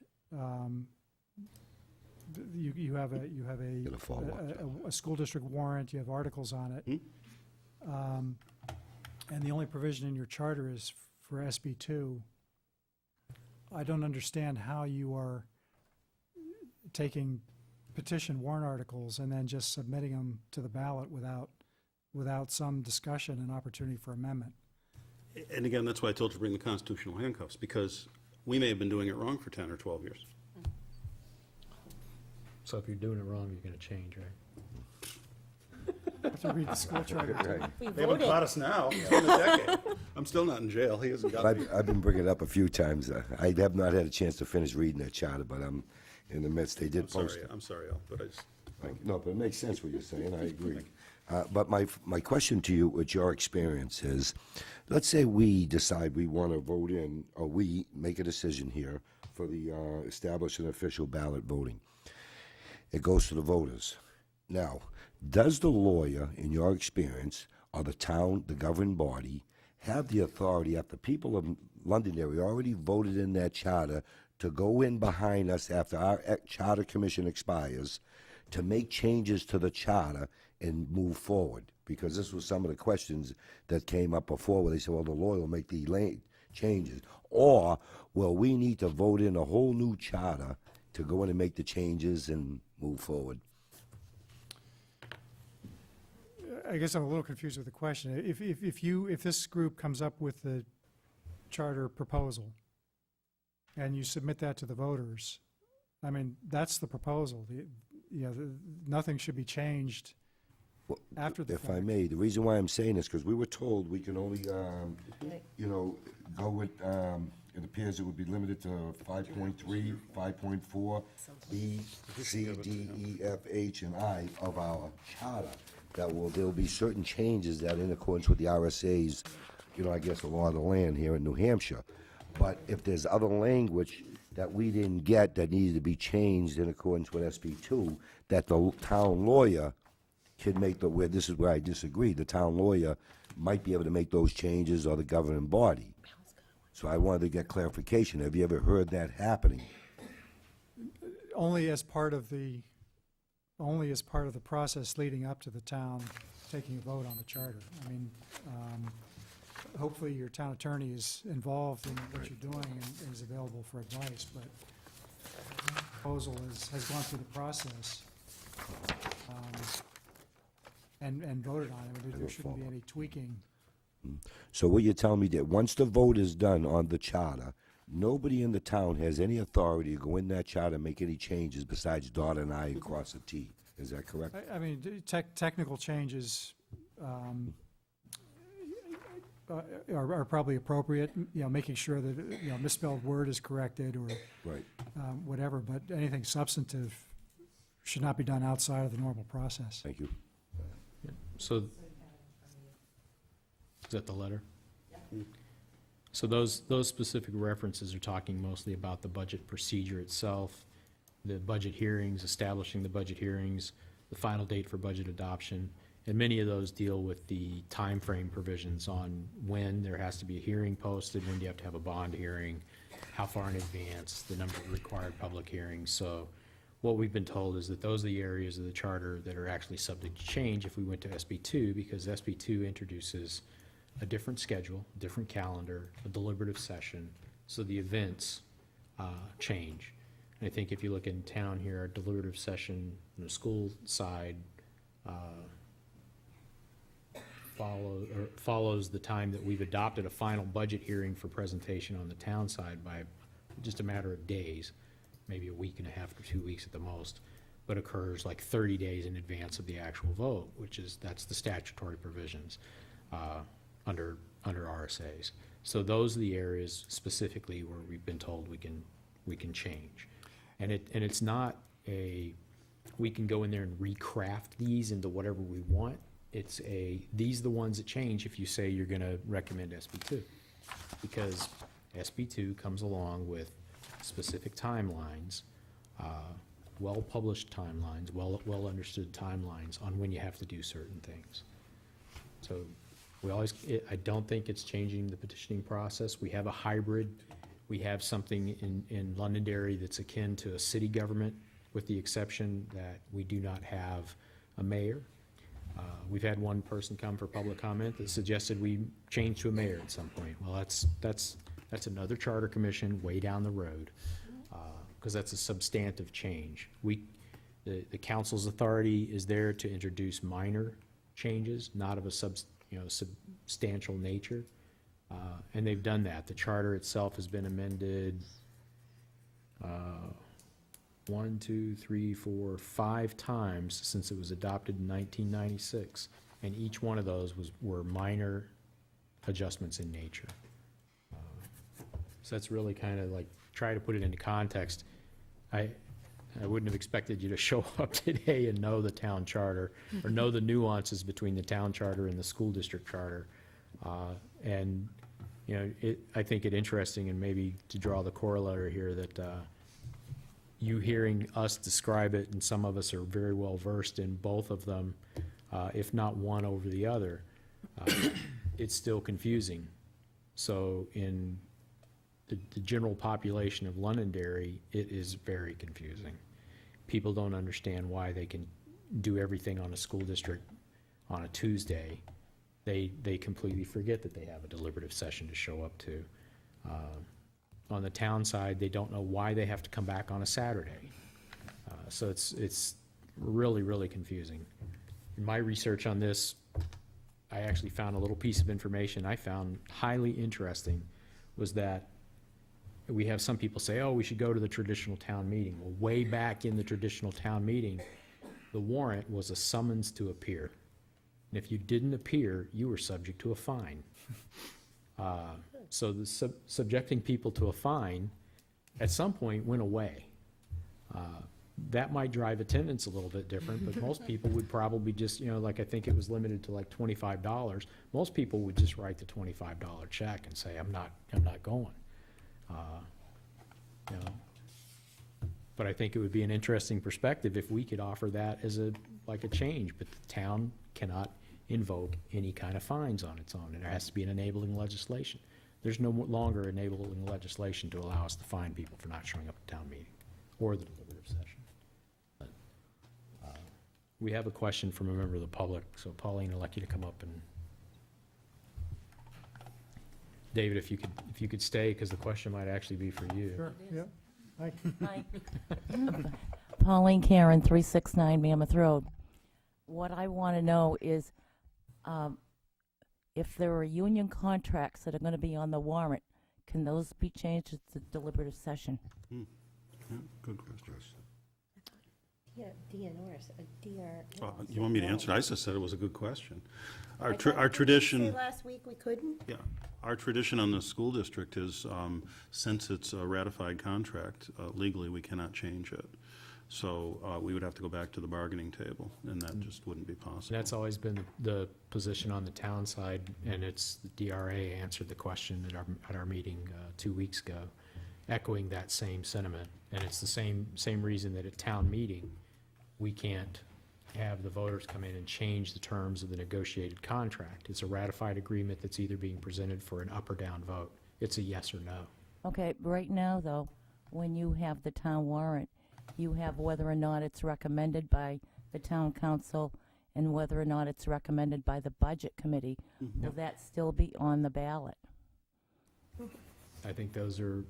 you have Gonna follow up. a school district warrant, you have articles on it. And the only provision in your charter is for SB2. I don't understand how you are taking petition warrant articles and then just submitting them to the ballot without some discussion and opportunity for amendment. And again, that's why I told you to bring the constitutional handcuffs, because we may have been doing it wrong for 10 or 12 years. So if you're doing it wrong, you're going to change, right? Have to read the school charter. Right. We They haven't voted. caught us now. It's been a decade. I'm still not in jail. He hasn't got me. I've been bringing it up a few times. I have not had a chance to finish reading that charter, but I'm in the midst. They did post it. I'm sorry, Al, but I just, No, but it makes sense what you're saying, I agree. But my question to you, with your experience is, let's say we decide we want to vote in, or we make a decision here for the establish an official ballot voting. It goes to the voters. Now, does the lawyer, in your experience, or the town, the governing body, have the authority, after people of Londonderry already voted in that charter, to go in behind us after our charter commission expires, to make changes to the charter and move forward? Because this was some of the questions that came up before, where they said, well, the lawyer will make the changes. Or will we need to vote in a whole new charter to go in and make the changes and move forward? I guess I'm a little confused with the question. If this group comes up with the charter proposal and you submit that to the voters, I mean, that's the proposal. Nothing should be changed after the If I fact. may, the reason why I'm saying this, because we were told we can only, go with, it appears it would be limited to 5.3, 5.4, B, C, D, E, F, H, and I of our charter. There'll be certain changes that, in accordance with the RSA's, I guess, a law of the land here in New Hampshire. But if there's other language that we didn't get that needed to be changed in accordance with SB2, that the town lawyer could make this is where I disagree, the town lawyer might be able to make those changes, or the governing body. So I wanted to get clarification. Have you ever heard that happening? Only as part of the process leading up to the town taking a vote on the charter. I mean, hopefully your town attorney is involved in what you're doing and is available for advice, but the proposal has gone through the process and voted on it. There shouldn't be any tweaking. So what you're telling me that once the vote is done on the charter, nobody in the town has any authority to go in that charter and make any changes besides dot an I and cross a T. Is that correct? I mean, technical changes are probably appropriate, making sure that, misspelled word is corrected or Right. whatever, but anything substantive should not be done outside of the normal process. Thank you. So, is that the letter? So those specific references are talking mostly about the budget procedure itself, the budget hearings, establishing the budget hearings, the final date for budget adoption, and many of those deal with the time frame provisions on when there has to be a hearing posted, when do you have to have a bond hearing, how far in advance, the number of required public hearings. So what we've been told is that those are the areas of the charter that are actually subject to change if we went to SB2, because SB2 introduces a different schedule, different calendar, a deliberative session, so the events change. And I think if you look in town here, our deliberative session on the school side follows the time that we've adopted a final budget hearing for presentation on the town side by just a matter of days, maybe a week and a half to 2 weeks at the most, but occurs like 30 days in advance of the actual vote, that's the statutory provisions under RSAs. So those are the areas specifically where we've been told we can change. And it's not we can go in there and recraft these into whatever we want. These are the ones that change if you say you're gonna recommend SB2. Because SB2 comes along with specific timelines, well-published timelines, well-understood timelines on when you have to do certain things. So I don't think it's changing the petitioning process. We have a hybrid We have something in Londonderry that's akin to a city government, with the exception that we do not have a mayor. We've had one person come for public comment that suggested we change to a mayor at some point. Well, that's another charter commission way down the road, because that's a substantive change. The council's authority is there to introduce minor changes, not of a substantial nature. And they've done that. The charter itself has been amended 5 times since it was adopted in 1996, and each one of those were minor adjustments in nature. So that's really kind of like, try to put it into context. I wouldn't have expected you to show up today and know the town charter, or know the nuances between the town charter and the school district charter. And, you know, I think it interesting, and maybe to draw the corollary here, that you hearing us describe it, and some of us are very well versed in both of them, if not one over the other, it's still confusing. So in the general population of Londonderry, it is very confusing. People don't understand why they can do everything on a school district on a Tuesday. They completely forget that they have a deliberative session to show up to. On the town side, they don't know why they have to come back on a Saturday. So it's really, really confusing. In my research on this, I actually found a little piece of information I found highly interesting, was that we have some people say, oh, we should go to the traditional town meeting. Well, way back in the traditional town meeting, the warrant was a summons to appear. And if you didn't appear, you were subject to a fine. So the subjecting people to a fine at some point went away. That might drive attendance a little bit different, but most people would probably just, like, I think it was limited to like $25. Most people would just write the $25 check and say, I'm not going. But I think it would be an interesting perspective if we could offer that as a change, but the town cannot invoke any kind of fines on its own. There has to be an enabling legislation. There's no longer enabling legislation to allow us to fine people for not showing up at town meeting or the deliberative session. But, we have a question from a member of the public, so Pauline, I'd like you to come up, and David, if you could stay, because the question might actually be for you. Sure, yeah. Hi. Hi. Pauline Karen, 369 Mammoth Road. What I want to know is if there are union contracts that are going to be on the warrant, can those be changed to the deliberative session? Yeah, good question. Yeah, DNRs, DR. You want me to answer? I just said it was a good question. Our I thought- our tradition. Did you say last week we couldn't? Yeah, our tradition on the school district is, since it's a ratified contract, legally, we cannot change it. So we would have to go back to the bargaining table, and that just wouldn't be possible. And that's always been the position on the town side, and it's, the DRA answered the question at our meeting 2 weeks ago, echoing that same sentiment. And it's the same reason that at town meeting, we can't have the voters come in and change the terms of the negotiated contract. It's a ratified agreement that's either being presented for an up or down vote. It's a yes or no. Okay, right now, though, when you have the town warrant, you have whether or not it's recommended by the town council and whether or not it's recommended by the budget committee. Will that still be on the ballot? I think those are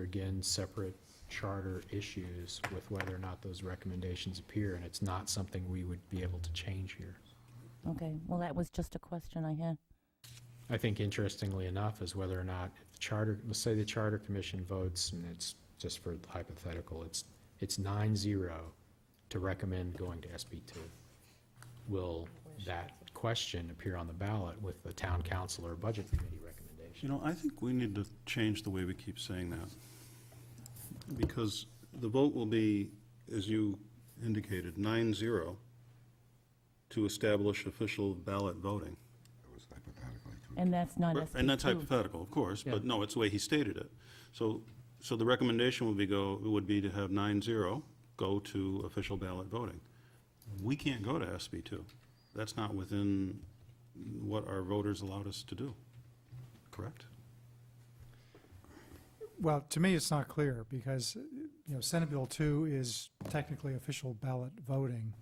again, separate charter issues with whether or not those recommendations appear, and it's not something we would be able to change here. Okay, well, that was just a question I had. I think interestingly enough is whether or not if the charter, let's say the charter commission votes, and it's just for hypothetical, it's 9-0 to recommend going to SB2. Will that question appear on the ballot with the town council or budget committee recommendation? I think we need to change the way we keep saying that. Because the vote will be, as you indicated, 9-0 to establish official ballot voting. That was hypothetically, too. And that's not SB2. And that's hypothetical, of course, but no, it's the way he stated it. So the recommendation would be to have 9-0 go to official ballot voting. We can't go to SB2. That's not within what our voters allowed us to do, correct? Well, to me, it's not clear, because, Senate Bill 2 is technically official ballot voting.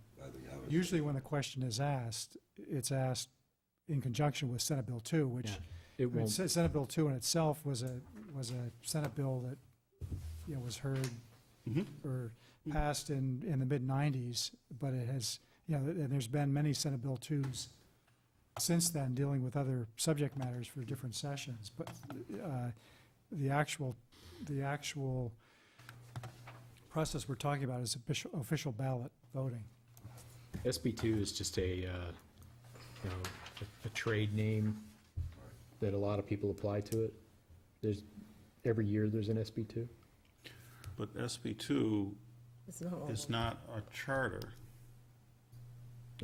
Usually when the question is asked, it's asked in conjunction with Senate Bill 2, which, It won't, Senate Bill 2 in itself was a Senate bill that, was heard or passed in the mid-90s, but it has, and there's been many Senate Bill 2s since then dealing with other subject matters for different sessions. But the actual process we're talking about is official ballot voting. SB2 is just a trade name that a lot of people apply to it. Every year there's an SB2. But SB2 It's not all is of them. not a charter.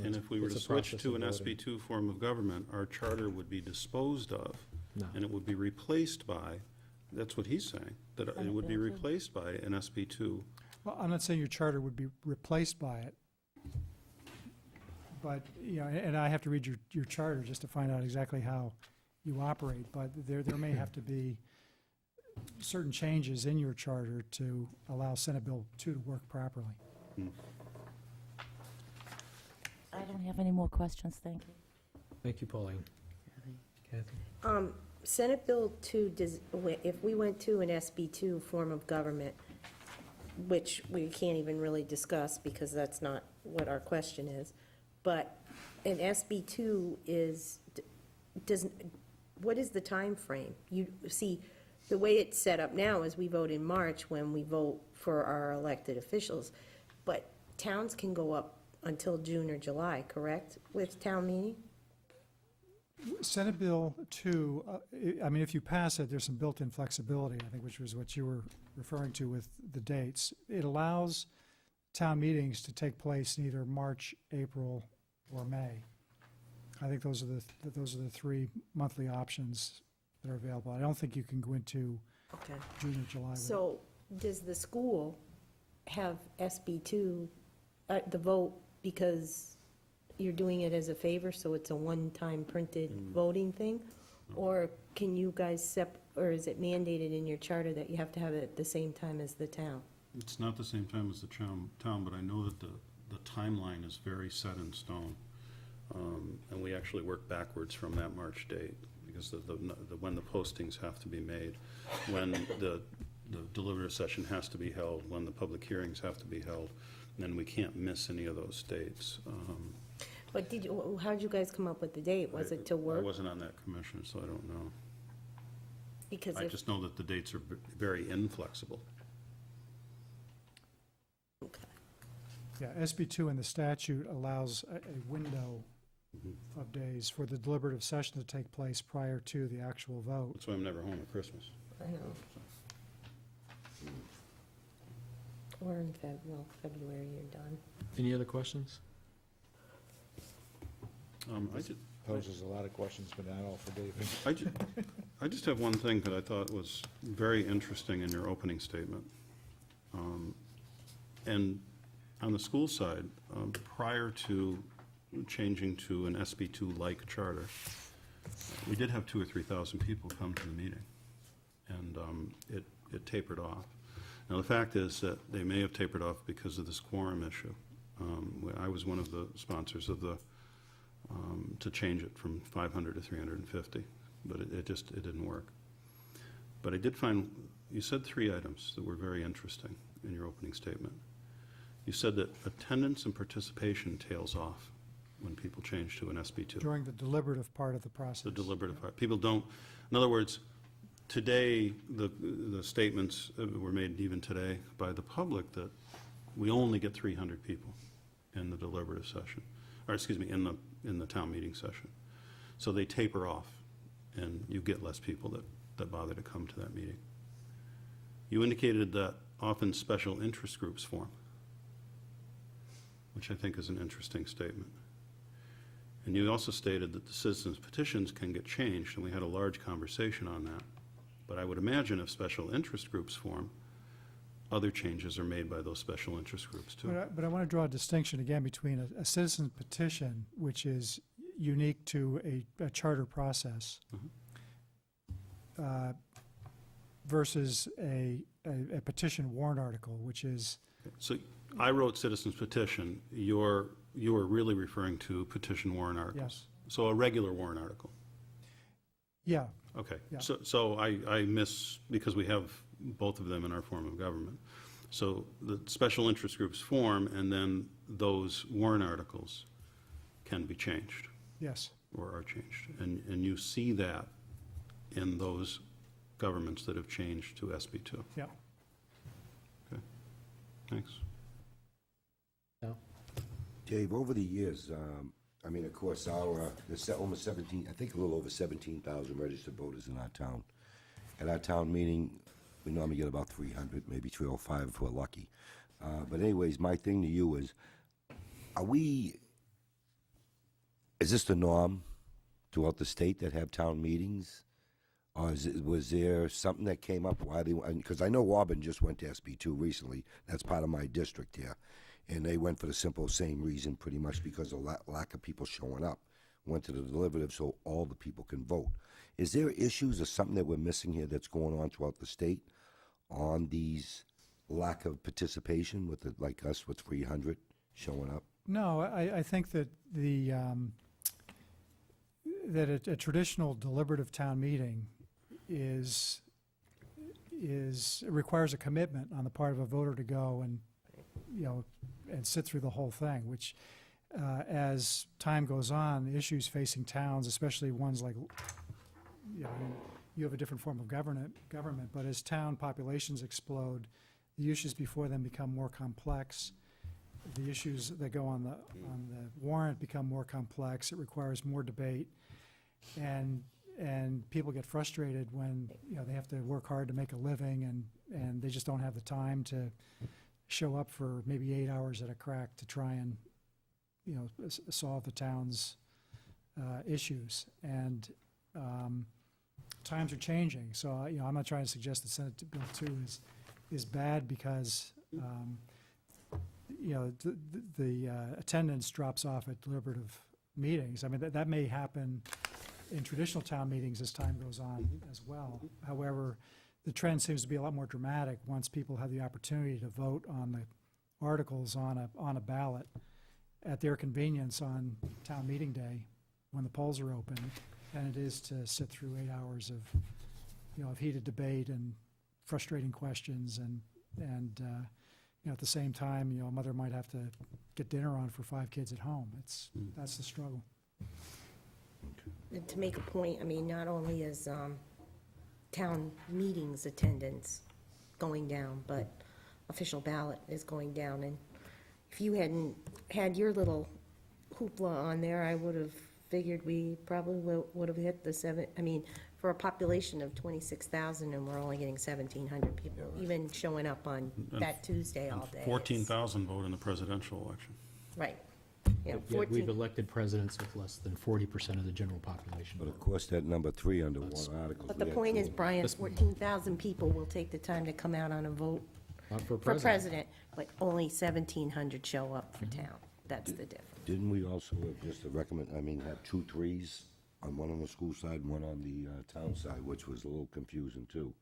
And if we were It's to a switch process to of an voting. SB2 form of government, our charter would be disposed of, No. and it would be replaced by, that's what he's saying, that it would be replaced by an SB2. Well, I'm not saying your charter would be replaced by it, but, and I have to read your charter just to find out exactly how you operate, but there may have to be certain changes in your charter to allow Senate Bill 2 to work properly. I don't have any more questions, thank you. Thank you, Pauline. Kathy? Senate Bill 2, if we went to an SB2 form of government, which we can't even really discuss because that's not what our question is, but an SB2 what is the time frame? You see, the way it's set up now is we vote in March when we vote for our elected officials, but towns can go up until June or July, correct, with town meeting? Senate Bill 2, if you pass it, there's some built-in flexibility, I think, which was what you were referring to with the dates. It allows town meetings to take place in either March, April, or May. I think those are the three monthly options that are available. I don't think you can go into Okay. June or July with it. So does the school have SB2, the vote, because you're doing it as a favor, so it's a one-time printed voting thing? Or can you guys or is it mandated in your charter that you have to have it at the same time as the town? It's not the same time as the town, but I know that the timeline is very set in stone. And we actually work backwards from that March date, because when the postings have to be made, when the deliberative session has to be held, when the public hearings have to be held, then we can't miss any of those dates. But how'd you guys come up with the date? Was it to I work? wasn't on that commission, so I don't know. Because I if, just know that the dates are very inflexible. Yeah, SB2 in the statute allows a window of days for the deliberative session to take place prior to the actual vote. That's why I'm never home at Christmas. I know. Or in February you're done. Any other questions? Poses a lot of questions, but not all for David. I just have one thing that I thought was very interesting in your opening statement. And on the school side, prior to changing to an SB2-like charter, we did have 2,000 or 3,000 people come to the meeting, and it tapered off. Now, the fact is that they may have tapered off because of this quorum issue. I was one of the sponsors of to change it from 500 to 350, but it didn't work. But I did find, you said 3 items that were very interesting in your opening statement. You said that attendance and participation tails off when people change to an SB2. During the deliberative part of the process. The deliberative part. People don't, in other words, today, the statements were made even today by the public that we only get 300 people in the deliberative session, or excuse me, in the town meeting session. So they taper off, and you get less people that bother to come to that meeting. You indicated that often special interest groups form, which I think is an interesting statement. And you also stated that the citizens' petitions can get changed, and we had a large conversation on that. But I would imagine if special interest groups form, other changes are made by those special interest groups too. But I want to draw a distinction again between a citizen petition, which is unique to a charter process. versus a petition warrant article, which is, So I wrote citizens petition. You were really referring to petition warrant articles? yes, So a regular warrant article? yeah, Okay. Yeah. So I miss, because we have both of them in our form of government. So the special interest groups form, and then those warrant articles can be changed yes, or are changed. And you see that in those governments that have changed to SB2. yeah. Okay, thanks. No? Dave, over the years, I mean, of course, there's almost 17, I think a little over 17,000 registered voters in our town. At our town meeting, we normally get about 300, maybe 305 if we're lucky. But anyways, my thing to you is this the norm throughout the state that have town meetings? Or was there something that came up why they, because I know Auburn just went to SB2 recently, that's part of my district here. And they went for the simple same reason, pretty much because of lack of people showing up. Went to the deliberative so all the people can vote. Is there issues or something that we're missing here that's going on throughout the state on these lack of participation with like us with 300 showing up? No, I think that that a traditional deliberative town meeting requires a commitment on the part of a voter to go and, and sit through the whole thing, which, as time goes on, the issues facing towns, especially ones like, you have a different form of government, but as town populations explode, the issues before them become more complex. The issues that go on the warrant become more complex. It requires more debate, and people get frustrated when they have to work hard to make a living, and they just don't have the time to show up for maybe 8 hours at a crack to try and solve the town's issues. And times are changing, so I'm not trying to suggest that Senate Bill 2 is bad because the attendance drops off at deliberative meetings. I mean, that may happen in traditional town meetings as time goes on as well. However, the trend seems to be a lot more dramatic once people have the opportunity to vote on the articles on a ballot at their convenience on town meeting day when the polls are open, than it is to sit through 8 hours of heated debate and frustrating questions and at the same time, a mother might have to get dinner on for 5 kids at home. That's the struggle. And to make a point, I mean, not only is town meetings attendance going down, but official ballot is going down. And if you hadn't had your little hoopla on there, I would have figured we probably would have hit for a population of 26,000, and we're only getting 1,700 people, even showing up on that Tuesday all day. 14,000 vote in the presidential election. Right. Yet we've elected presidents with less than 40% of the general population. But of course, that number 3 under one article. But the point is, Brian, 14,000 people will take the time to come out on a vote Not for for president, but only 1,700 show up for town. That's the difference. Didn't we also just have 2 3s on one on the school side and one on the town side, which was a little confusing too?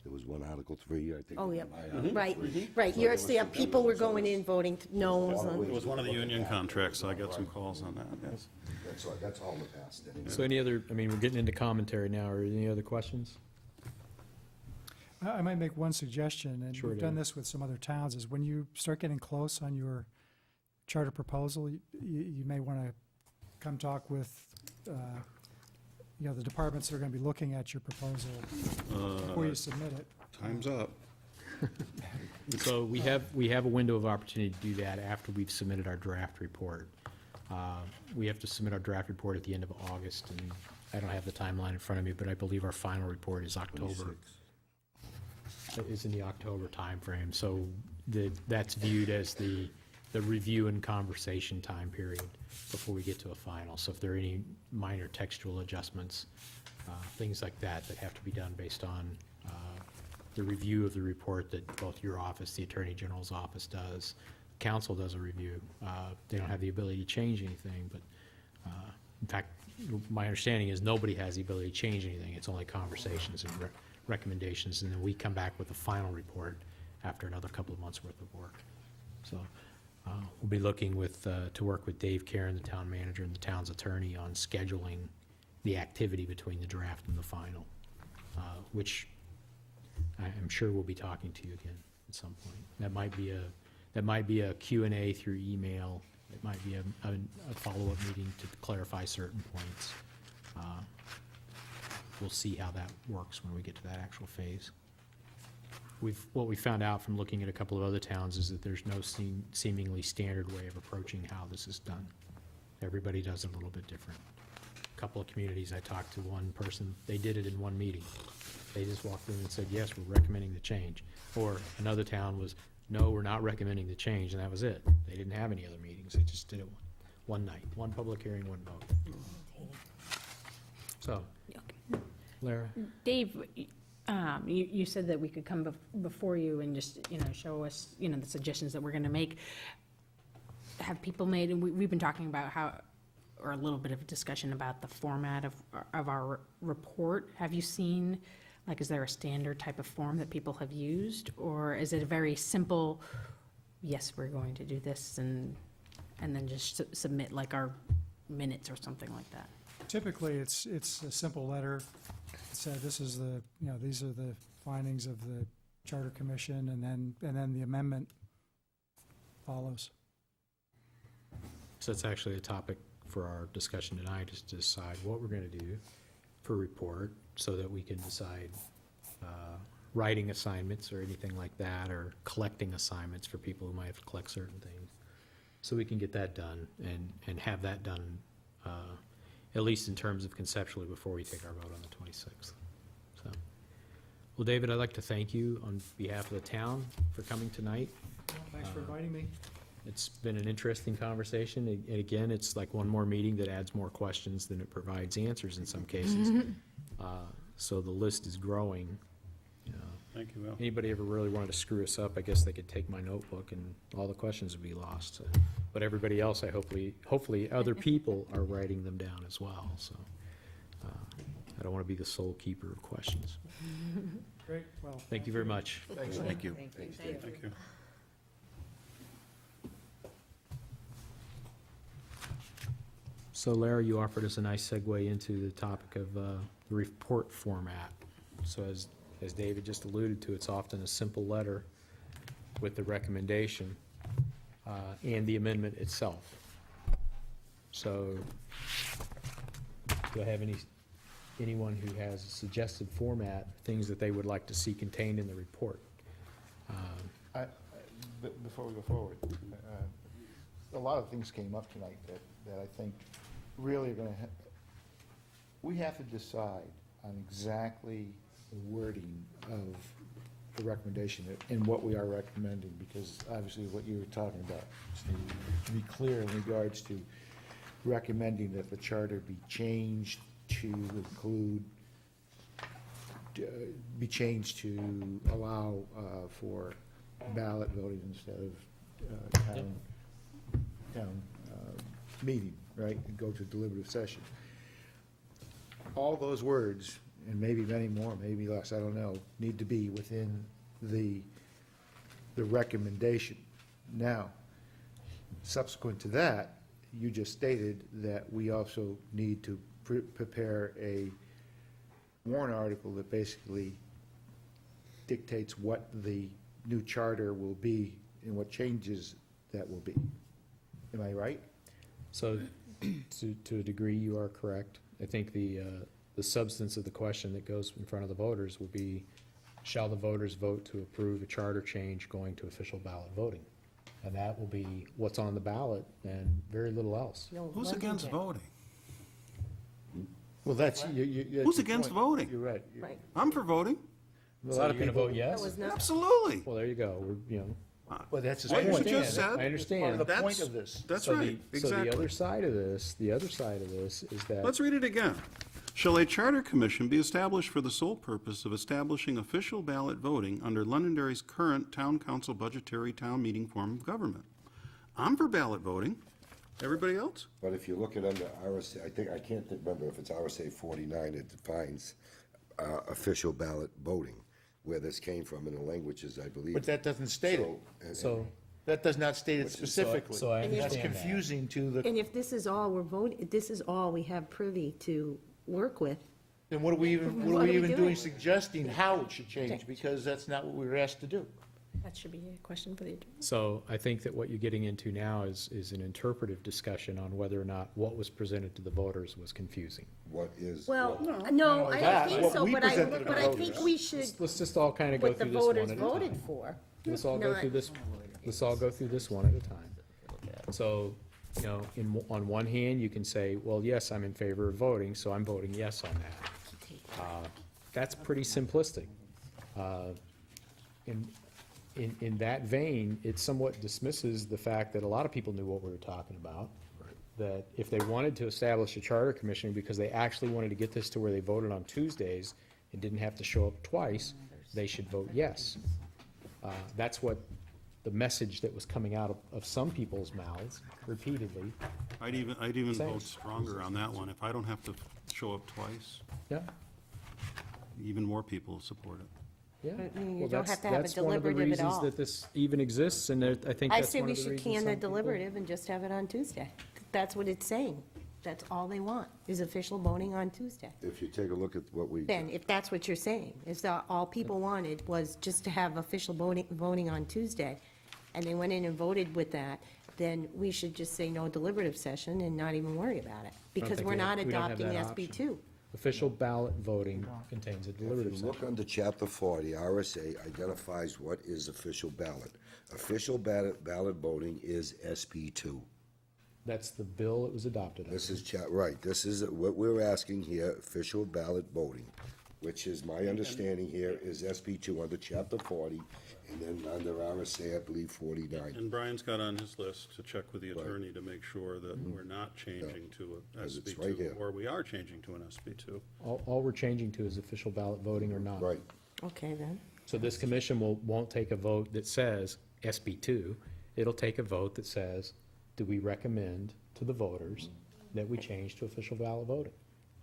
There was one Article 3, I think. Oh, was yep, my Article right, 3. right. So You're, there was some people were difference. going in voting no's It on, was one of the union contracts, so I got some calls on that, yes. That's all in the past. Anyway. So any other, we're getting into commentary now, are there any other questions? I might make one suggestion, and Sure, we've done David. this with some other towns, is when you start getting close on your charter proposal, you may want to come talk with, the departments that are going to be looking at your proposal before you submit it. Time's up. So we have a window of opportunity to do that after we've submitted our draft report. We have to submit our draft report at the end of August, and I don't have the timeline in front of me, but I believe our final report is October. Is in the October timeframe, so that's viewed as the review and conversation time period before we get to a final. So if there are any minor textual adjustments, things like that have to be done based on the review of the report that both your office, the Attorney General's office does, council does a review. They don't have the ability to change anything, but in fact, my understanding is nobody has the ability to change anything. It's only conversations and recommendations, and then we come back with a final report after another couple of months' worth of work. So we'll be looking to work with Dave Karen, the town manager, and the town's attorney on scheduling the activity between the draft and the final, which I'm sure we'll be talking to you again at some point. That might be a Q&A through email. It might be a follow-up meeting to clarify certain points. We'll see how that works when we get to that actual phase. What we found out from looking at a couple of other towns is that there's no seemingly standard way of approaching how this is done. Everybody does it a little bit different. A couple of communities, I talked to one person, they did it in one meeting. They just walked in and said, yes, we're recommending the change. Or another town was, no, we're not recommending the change, and that was it. They didn't have any other meetings, they just did it one night, one public hearing, one vote. So, Lara? Dave, you said that we could come before you and just, show us, the suggestions that we're going to make. Have people made, and we've been talking about or a little bit of a discussion about the format of our report. Have you seen, is there a standard type of form that people have used? Or is it a very simple, yes, we're going to do this, and then just submit our minutes or something like that? Typically, it's a simple letter. It said, this is these are the findings of the Charter Commission, and then the amendment follows. So it's actually a topic for our discussion tonight, is to decide what we're going to do for report so that we can decide writing assignments or anything like that, or collecting assignments for people who might have to collect certain things. So we can get that done and have that done at least in terms of conceptually before we take our vote on the 26th. So, well, David, I'd like to thank you on behalf of the town for coming tonight. Thanks for inviting me. It's been an interesting conversation, and again, it's like one more meeting that adds more questions than it provides answers in some cases. So the list is growing. Thank you, Al. Anybody ever really wanted to screw us up, I guess they could take my notebook and all the questions would be lost. But everybody else, hopefully other people are writing them down as well, so. I don't want to be the sole keeper of questions. Great, well. Thank you very much. Thanks. Thank you. Thank you. So Larry, you offered us a nice segue into the topic of the report format. So as David just alluded to, it's often a simple letter with the recommendation and the amendment itself. So do I have anyone who has a suggested format, things that they would like to see contained in the report? Before we go forward, a lot of things came up tonight that I think really are going to, we have to decide on exactly the wording of the recommendation and what we are recommending, because obviously what you were talking about, Steve, to be clear in regards to recommending that the charter be changed to include, be changed to allow for ballot voting instead of town meeting, right, and go to deliberative session. All those words, and maybe many more, maybe less, I don't know, need to be within the recommendation. Now, subsequent to that, you just stated that we also need to prepare a warrant article that basically dictates what the new charter will be and what changes that will be. Am I right? So to a degree, you are correct. I think the substance of the question that goes in front of the voters will be, shall the voters vote to approve a charter change going to official ballot voting? And that will be what's on the ballot and very little else. Who's against voting? Well, that's, Who's against voting? You're right. Right. I'm for voting. A So lot you're of gonna people. vote yes? That was not, Absolutely. Well, there you go. Well, that's his What you point. just said. I Part of understand. the point That's- of this. That's So right, So the exactly. other side of this is that. Let's read it again. Shall a charter commission be established for the sole purpose of establishing official ballot voting under Londonderry's current town council budgetary town meeting form of government? I'm for ballot voting. Everybody else? But if you look at under RSA, I can't remember if it's RSA 49, it defines official ballot voting, where this came from in the languages, I believe. But that doesn't state it. So, That does not state it specifically. so I And if- That's understand that. confusing to the, And if this is all we're voting, this is all we have privy to work with, then what are we even, What are we doing doing? suggesting how it should change? Because that's not what we were asked to do. That should be a question for the attorney. So I think that what you're getting into now is an interpretive discussion on whether or not what was presented to the voters was confusing. What is? well, No, no, not I that. don't think What so, we but presented to the but I think voters. we should, Let's just all kind of go what the through this one voters at a voted time. for. Let's all go not- through this, let's all go through this one at a time. So, you know, on one hand, you can say, well, yes, I'm in favor of voting, so I'm voting yes on that. That's pretty simplistic. In that vein, it somewhat dismisses the fact that a lot of people knew what we were talking about. That if they wanted to establish a charter commission because they actually wanted to get this to where they voted on Tuesdays and didn't have to show up twice, they should vote yes. That's what the message that was coming out of some people's mouths repeatedly. I'd even Same. vote stronger on that one. If I don't have to show up twice, Yeah, even more people support it. yeah. But you Well, don't that's- have to have a that's one of the deliberative at reasons all. that this even exists, and I think I that's say one we of the should reasons can some the people- deliberative and just have it on Tuesday. That's what it's saying. That's all they want, is official voting on Tuesday. If you take a look at what we. Then, if that's what you're saying, is that all people wanted was just to have official voting on Tuesday, and they went in and voted with that, then we should just say no deliberative session and not even worry about it, because think we're we- not we don't have adopting that SB option. 2. Official ballot voting contains a If you deliberative session. look under chapter 40, RSA identifies what is official ballot. Official ballot voting is SB 2. That's the bill that was adopted. This is, right, this is what we're asking here, official ballot voting, which is, my understanding here, is SB 2 under chapter 40, and then under RSA, I believe, 49. And Brian's got on his list to check with the attorney to make sure that we're not changing to a 'Cause it's SB right 2, here. or we are changing to an SB 2. All we're changing to is official ballot voting or not. Right, Okay, then. So this commission won't take a vote that says SB 2. It'll take a vote that says, do we recommend to the voters that we change to official ballot voting?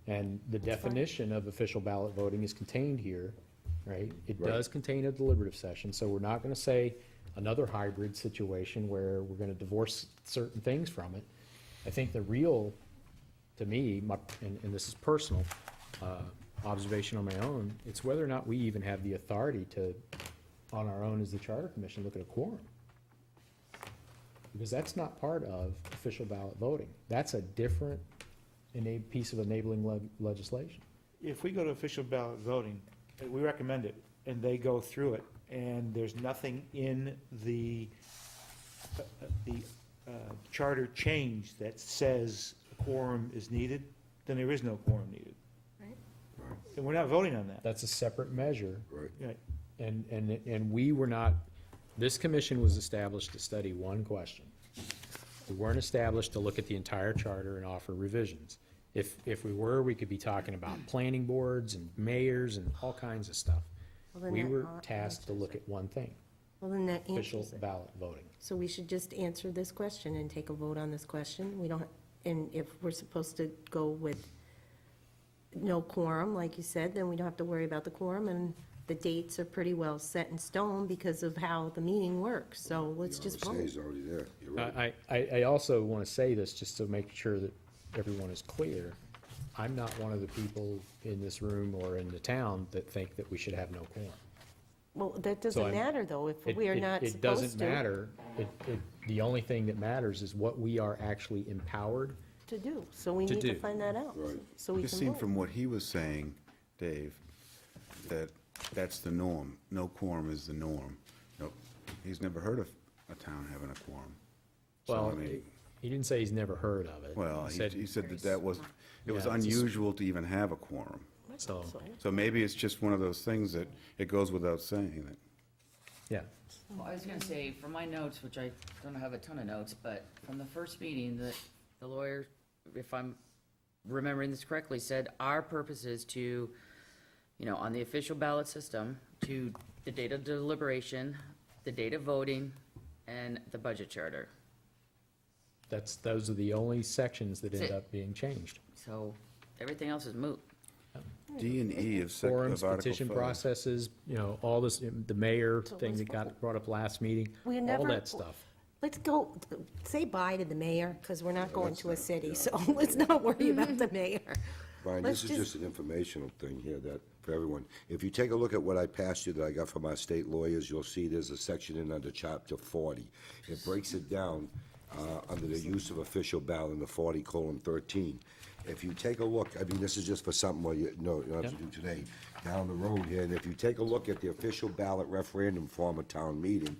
And the definition of official ballot voting is contained here, right? It Right. does contain a deliberative session, so we're not gonna say another hybrid situation where we're gonna divorce certain things from it. I think the real, to me, and this is personal, observation on my own, it's whether or not we even have the authority to, on our own as the charter commission, look at a quorum. Because that's not part of official ballot voting. That's a different piece of enabling legislation. If we go to official ballot voting, we recommend it, and they go through it, and there's nothing in the charter change that says a quorum is needed, then there is no quorum needed. Right. And we're not voting on that. That's a separate measure, right. Right. and we were not, this commission was established to study one question. We weren't established to look at the entire charter and offer revisions. If we were, we could be talking about planning boards and mayors and all kinds of stuff. Well, then We that were answers tasked to it. look at one thing, Well, then that official answers it. ballot voting. So we should just answer this question and take a vote on this question. We don't, and if we're supposed to go with no quorum, like you said, then we don't have to worry about the quorum, and the dates are pretty well set in stone because of how the meeting works, so let's The just RSA vote. is already there, you're right. I also want to say this, just to make sure that everyone is clear. I'm not one of the people in this room or in the town that think that we should have no quorum. Well, that So doesn't I'm- matter, though, if It- we are it- not It supposed doesn't to, matter. The only thing that matters is what we are actually empowered. to do, so we To need to do. find that out, Right. so we It can seemed vote. from what he was saying, Dave, that that's the norm. No quorum is the norm. No, he's never heard of a town having a quorum. So, Well, I mean, he didn't say he's never heard of it. well, he said that was, it was Yeah, it's a s- unusual to even have a quorum. So, So maybe it's just one of those things that it goes without saying that. yeah. Well, I was gonna say, from my notes, which I don't have a ton of notes, but from the first meeting, the lawyer, if I'm remembering this correctly, said our purpose is to, on the official ballot system, to the date of deliberation, the date of voting, and the budget charter. Those are the only sections that That's end it. up being changed. So everything else is moot. D and E of Forums, Article petition 5. processes, you know, all this, the mayor thing that got brought up last meeting, We all never- that stuff. Let's go, say bye to the mayor, because we're not going to a city, so let's not worry about the mayor. Brian, Let's this is just an informational thing here that, for everyone. If you take a look at what I passed you that I got from our state lawyers, you'll see there's a section in under chapter 40. It breaks it down under the use of official ballot in the 40:13. If you take a look, I mean, this is just for something, well, you don't have to do today, down the road here, and if you take a look at the official ballot referendum form of town meeting,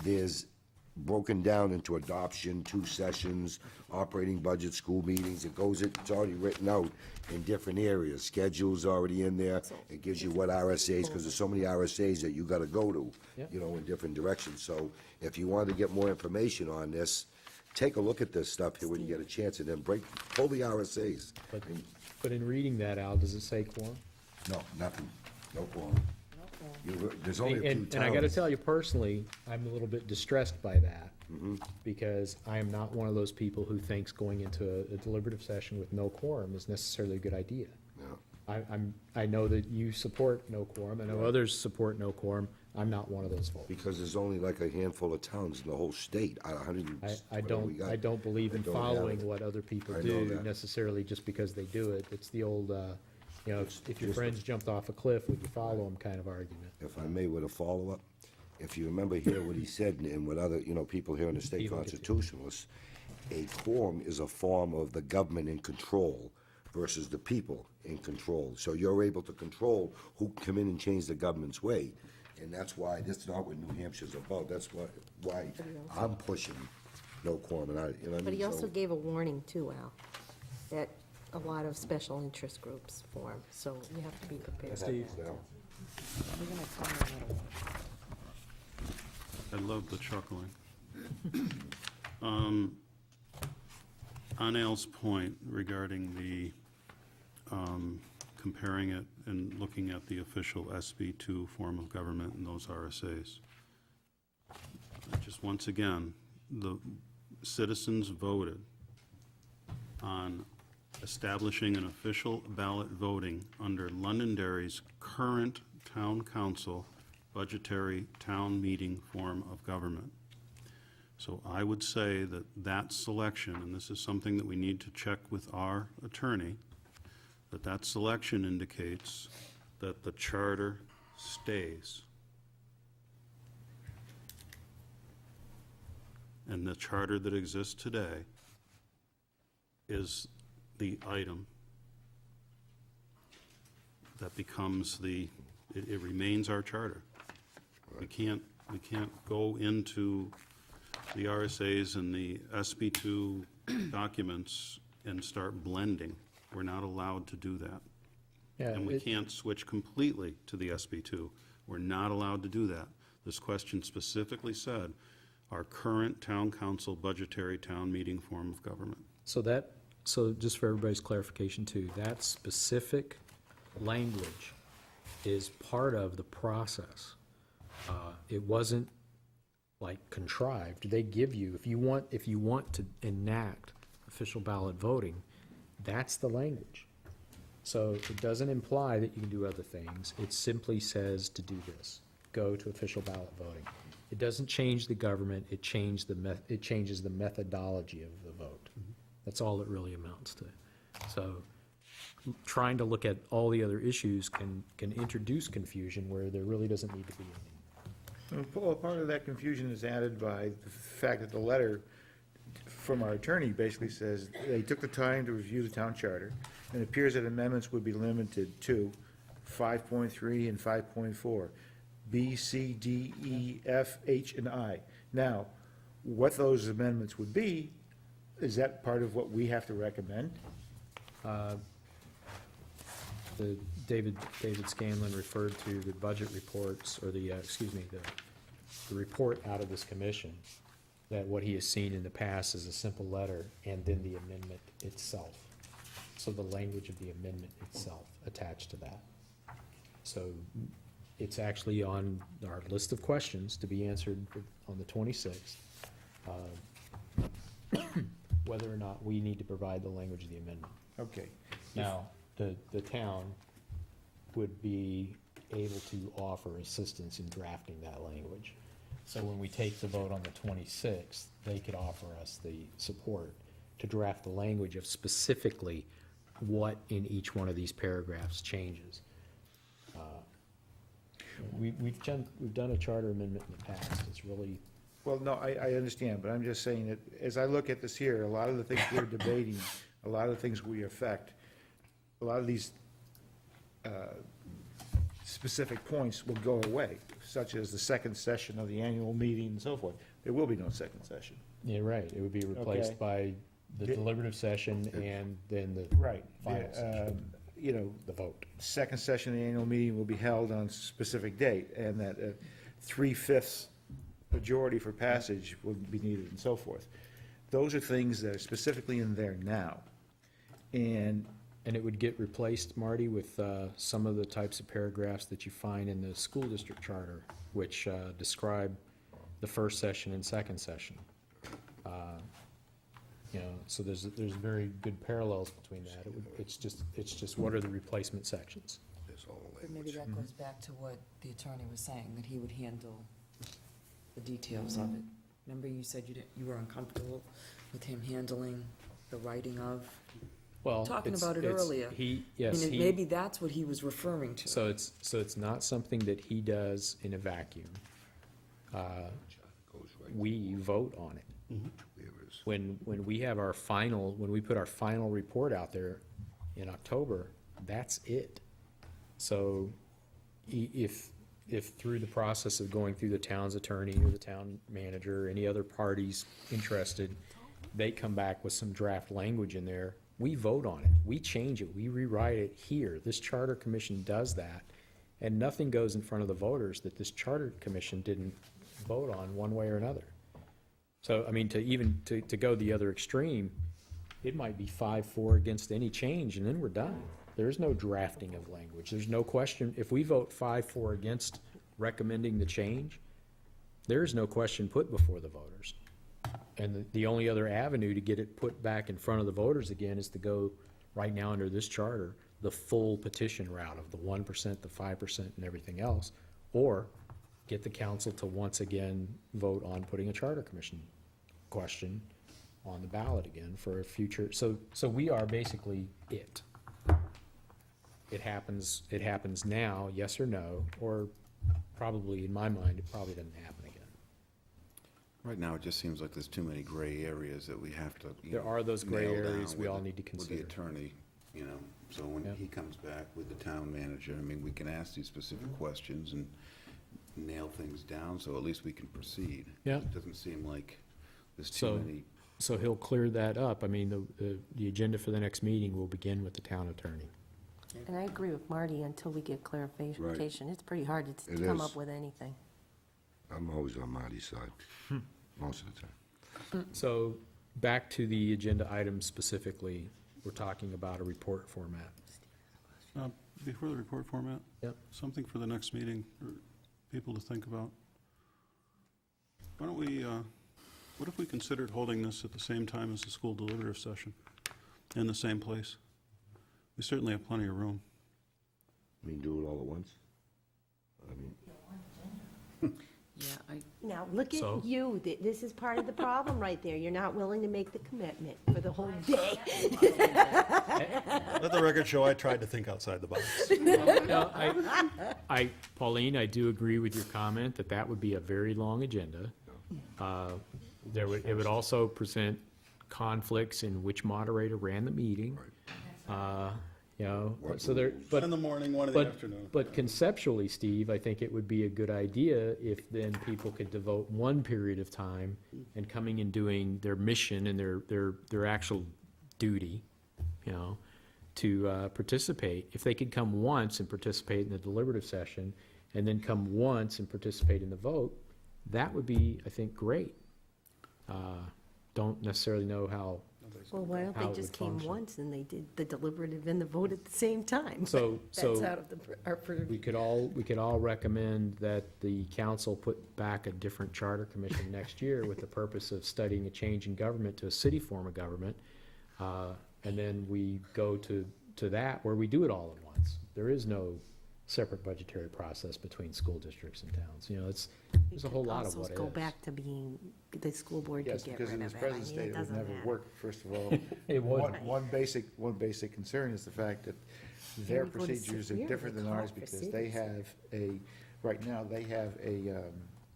there's broken down into adoption, 2 sessions, operating budget, school meetings. It goes, it's already written out in different areas. Schedule's already in there. It gives you what RSAs, because there's so many RSAs that you gotta go to, you know, in different directions. So if you wanted to get more information on this, take a look at this stuff here when you get a chance, and then pull the RSAs. But in reading that, Al, does it say quorum? No, nothing, no quorum. There's only a few towns. And I gotta tell you personally, I'm a little bit distressed by that, because I am not one of those people who thinks going into a deliberative session with no quorum is necessarily a good idea. No. I know that you support no quorum, I know others support no quorum, I'm not one of those folks. Because there's only like a handful of towns in the whole state, 100 and I whatever we got. I don't believe in They don't have following it. what other people I know do that. necessarily just because they do it. It's the old, you know, if your friends jumped off a cliff, would you follow them kind of argument. If I may, with a follow-up, if you remember here what he said, and what other, you know, people here in the state People get to- constitutionalists, a quorum is a form of the government in control versus the people in control. So you're able to control who come in and change the government's way. And that's why, this is not what New Hampshire's about. That's why I'm pushing no quorum, and I, you know what I mean? But he also So- gave a warning too, Al, that a lot of special interest groups form, so you have to be prepared. Steve? I love the chuckling. On Al's point regarding the comparing it and looking at the official SB2 form of government and those RSAs, just once again, the citizens voted on establishing an official ballot voting under Londonderry's current town council budgetary town meeting form of government. So I would say that that selection, and this is something that we need to check with our attorney, that selection indicates that the charter stays. And the charter that exists today is the item that becomes it remains our charter. We can't go into the RSAs and the SB2 documents and start blending. We're not allowed to do that. Yeah, And we can't switch completely to the SB2. We're not allowed to do that. This question specifically said, our current town council budgetary town meeting form of government. So just for everybody's clarification too, that specific language is part of the process. It wasn't like contrived. They give you, if you want to enact official ballot voting, that's the language. So it doesn't imply that you can do other things. It simply says to do this, go to official ballot voting. It doesn't change the government, it changes the methodology of the vote. That's all it really amounts to. So trying to look at all the other issues can introduce confusion where there really doesn't need to be any. Well, part of that confusion is added by the fact that the letter from our attorney basically says they took the time to review the town charter, and it appears that amendments would be limited to 5.3 and 5.4, B, C, D, E, F, H, and I. Now, what those amendments would be, is that part of what we have to recommend? The David Scanlan referred to the budget reports, or the report out of this commission, that what he has seen in the past is a simple letter and then the amendment itself. So the language of the amendment itself attached to that. So it's actually on our list of questions to be answered on the 26th, whether or not we need to provide the language of the amendment. Okay. Now, the town would be able to offer assistance in drafting that language. So when we take the vote on the 26th, they could offer us the support to draft the language of specifically what in each one of these paragraphs changes. We've done a charter amendment in the past. It's really, Well, no, I understand, but I'm just saying that as I look at this here, a lot of the things we're debating, a lot of the things we affect, a lot of these specific points will go away, such as the second session of the annual meeting and so forth. There will be no second session. yeah, right, it would be replaced Okay. by the Di- deliberative session and then the Right. final session, You know, the vote. second session of the annual meeting will be held on a specific date, and that 3/5 majority for passage will be needed and so forth. Those are things that are specifically in there now. And And it would get replaced, Marty, with some of the types of paragraphs that you find in the school district charter, which describe the first session and second session. You know, so there's very good parallels between that. It's just what are the replacement sections? That's all the But maybe language. that goes back to what the attorney was saying, that he would handle the details of it. Remember you said you were uncomfortable with him handling the writing of? Well, Talking it's- about it it's- earlier. Yes, Maybe that's what he was referring to. So it's not something that he does in a vacuum. Goes right We vote on it. where it is. When we put our final report out there in October, that's it. So if through the process of going through the town's attorney or the town manager, any other parties interested, they come back with some draft language in there, we vote on it, we change it, we rewrite it here. This charter commission does that, and nothing goes in front of the voters that this charter commission didn't vote on one way or another. So, I mean, to go the other extreme, it might be 5-4 against any change, and then we're done. There's no drafting of language. There's no question. If we vote 5-4 against recommending the change, there is no question put before the voters. And the only other avenue to get it put back in front of the voters again is to go, right now under this charter, the full petition route of the 1%, the 5%, and everything else, or get the council to once again vote on putting a charter commission question on the ballot again for a future, so we are basically it. It happens now, yes or no, or probably, in my mind, it probably doesn't happen again. Right now, it just seems like there's too many gray areas that we have to, There are those gray nail down areas we with all the- need to With consider. the attorney, so when Yeah. he comes back with the town manager, I mean, we can ask these specific questions and nail things down, so at least we can proceed. Yeah. It doesn't seem like there's too So- many. So he'll clear that up. I mean, the agenda for the next meeting will begin with the town attorney. And I agree with Marty, until we get clarification, it's pretty hard to It come is. up with anything. I'm always on Marty's side, most of the time. So back to the agenda item specifically, we're talking about a report format. Before the report format? Yep. Something for the next meeting for people to think about. Why don't we, what if we considered holding this at the same time as the school deliberative session, in the same place? We certainly have plenty of room. I mean, do it all at once? I mean, Yeah, Now, look So- at you, this is part of the problem right there, you're not willing to make the commitment for the whole day. Let the record show I tried to think outside the box. No, Pauline, I do agree with your comment that that would be a very long agenda. It would also present conflicts in which moderator ran the meeting. So there, but. In the morning, one in the But, afternoon. but conceptually, Steve, I think it would be a good idea if then people could devote one period of time and coming and doing their mission and their actual duty, to participate. If they could come once and participate in the deliberative session and then come once and participate in the vote, that would be, I think, great. Don't necessarily know how. Well, why don't How they it just would came function. once and they did the deliberative and the vote at the same time? So That's out of our we could all recommend that the council put back a different charter commission next year with the purpose of studying a change in government to a city form of government. And then we go to that where we do it all at once. There is no separate budgetary process between school districts and towns. You know, there's a whole lot of what Also ifs. go back to being, the school board could Yes, get because rid in of its it. I present mean, state, it it would doesn't never matter. work. First of all, It one, wouldn't. one basic concern is the fact that their we go to procedures are severe, different they than call ours for because they cities. have right now, they have a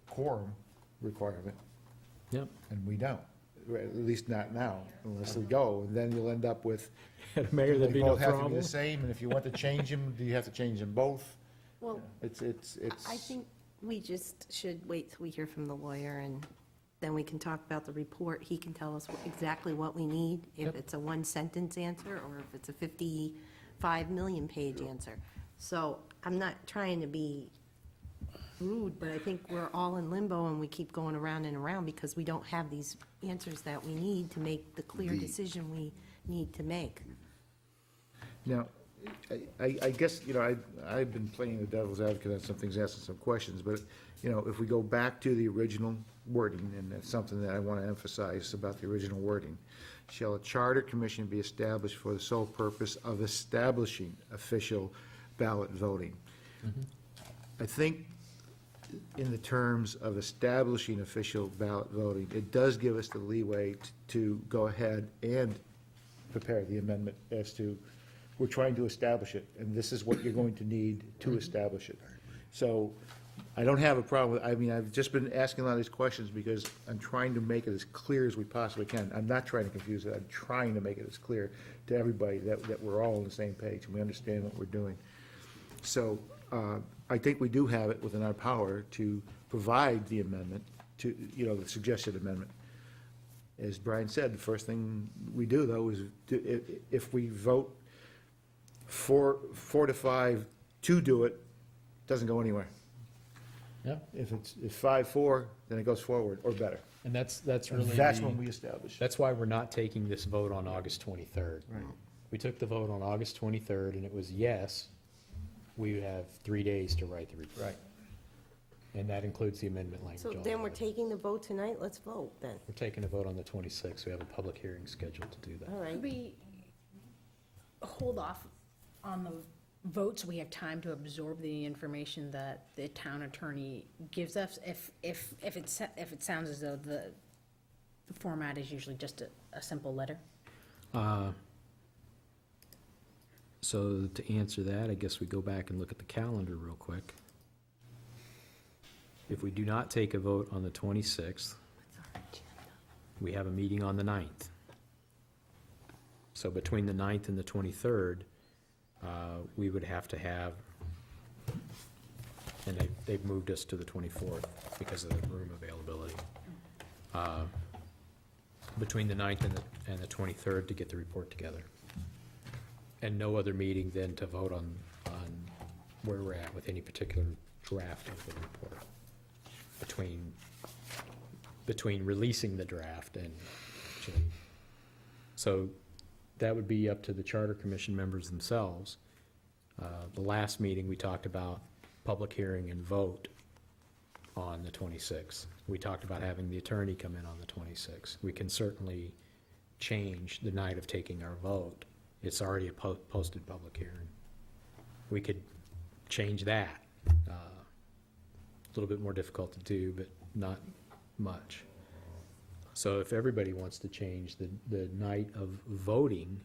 quorum requirement, Yep. and we don't. At least not now, unless we go, and then you'll end up with, Mayor, they there'd be no both have to be problem. the same, and if you want to change them, do you have to change them both? Well, It's. I think we just should wait till we hear from the lawyer, and then we can talk about the report. He can tell us exactly what we need, if Yep. it's a one-sentence answer, or if it's a 55 million-page answer. So I'm not trying to be rude, but I think we're all in limbo, and we keep going around and around because we don't have these answers that we need to make the clear decision we need to make. Now, I guess, I've been playing the devil's advocate on some things, asking some questions, but, if we go back to the original wording, and that's something that I want to emphasize about the original wording, shall a charter commission be established for the sole purpose of establishing official ballot voting? I think in the terms of establishing official ballot voting, it does give us the leeway to go ahead and prepare the amendment as to, we're trying to establish it, and this is what you're going to need to establish it. So I don't have a problem, I've just been asking a lot of these questions because I'm trying to make it as clear as we possibly can. I'm not trying to confuse it, I'm trying to make it as clear to everybody that we're all on the same page and we understand what we're doing. So I think we do have it within our power to provide the amendment, to, the suggested amendment. As Brian said, the first thing we do, though, is if we vote 4-5 to do it, doesn't go anywhere. Yep. If it's 5-4, then it goes forward, or better. And that's And really. that's when we establish. That's why we're not taking this vote on August 23rd. Right. We took the vote on August 23rd, and it was yes, we have 3 days to write the report. Right. And that includes the amendment language. So on then we're it. taking the vote tonight, let's vote then. We're taking a vote on the 26th. We have a public hearing scheduled to do that. All right. Could we hold off on the vote so we have time to absorb the information that the town attorney gives us? If it sounds as though the format is usually just a simple letter? So to answer that, I guess we go back and look at the calendar real quick. If we do not take a vote on the 26th, we have a meeting on the 9th. So between the 9th and the 23rd, we would have to have, and they've moved us to the 24th because of the room availability. Between the 9th and the 23rd to get the report together. And no other meeting then to vote on where we're at with any particular draft of the report. Between releasing the draft and actually. So that would be up to the Charter Commission members themselves. The last meeting, we talked about public hearing and vote on the 26th. We talked about having the attorney come in on the 26th. We can certainly change the night of taking our vote. It's already a posted public hearing. We could change that. A little bit more difficult to do, but not much. So if everybody wants to change the night of voting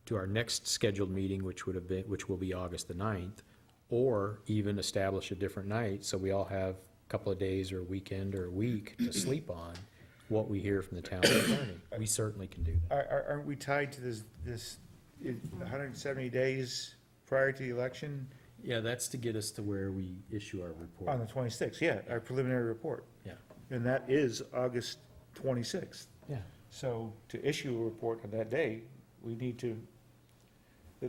to our next scheduled meeting, which will be August the 9th, or even establish a different night, so we all have a couple of days or a weekend or a week to sleep on what we hear from the town attorney. We certainly can do that. Aren't we tied to this 170 days prior to the election? Yeah, that's to get us to where we issue our report. On the 26th, yeah, our preliminary report. Yeah, And that is August 26th. yeah. So to issue a report on that day, we need to,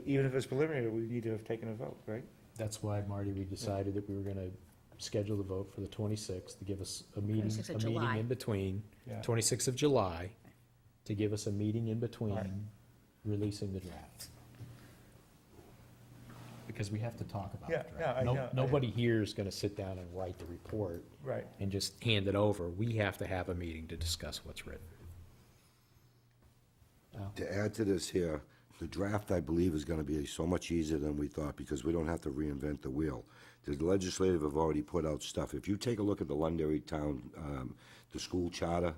even if it's preliminary, we need to have taken a vote, right? That's why, Marty, we decided that we were gonna schedule the vote for the 26th to give us a meeting, 26th of a meeting July. in between, Yeah. 26th of July, to give us a meeting in Right. between releasing the draft. Because we have to talk about Yeah, the yeah, draft. I know. Nobody here is gonna sit down and write the report Right. and just hand it over. We have to have a meeting to discuss what's written. To add to this here, The draft, I believe, is gonna be so much easier than we thought, because we don't have to reinvent the wheel. The legislative have already put out stuff. If you take a look at the Londonderry Town, the school charter,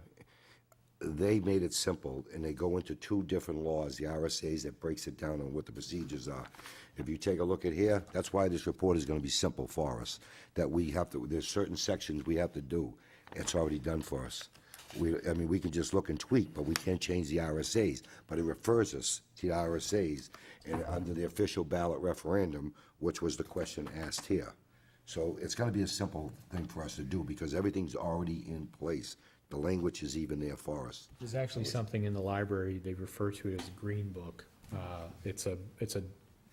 they made it simple, and they go into 2 different laws, the RSA's that breaks it down on what the procedures are. If you take a look at here, that's why this report is gonna be simple for us, that we have to, there's certain sections we have to do. It's already done for us. I mean, we can just look and tweak, but we can't change the RSA's, but it refers us to the RSA's and under the official ballot referendum, which was the question asked here. So it's gonna be a simple thing for us to do, because everything's already in place. The language is even there for us. There's actually something in the library, they refer to it as a green book. It's a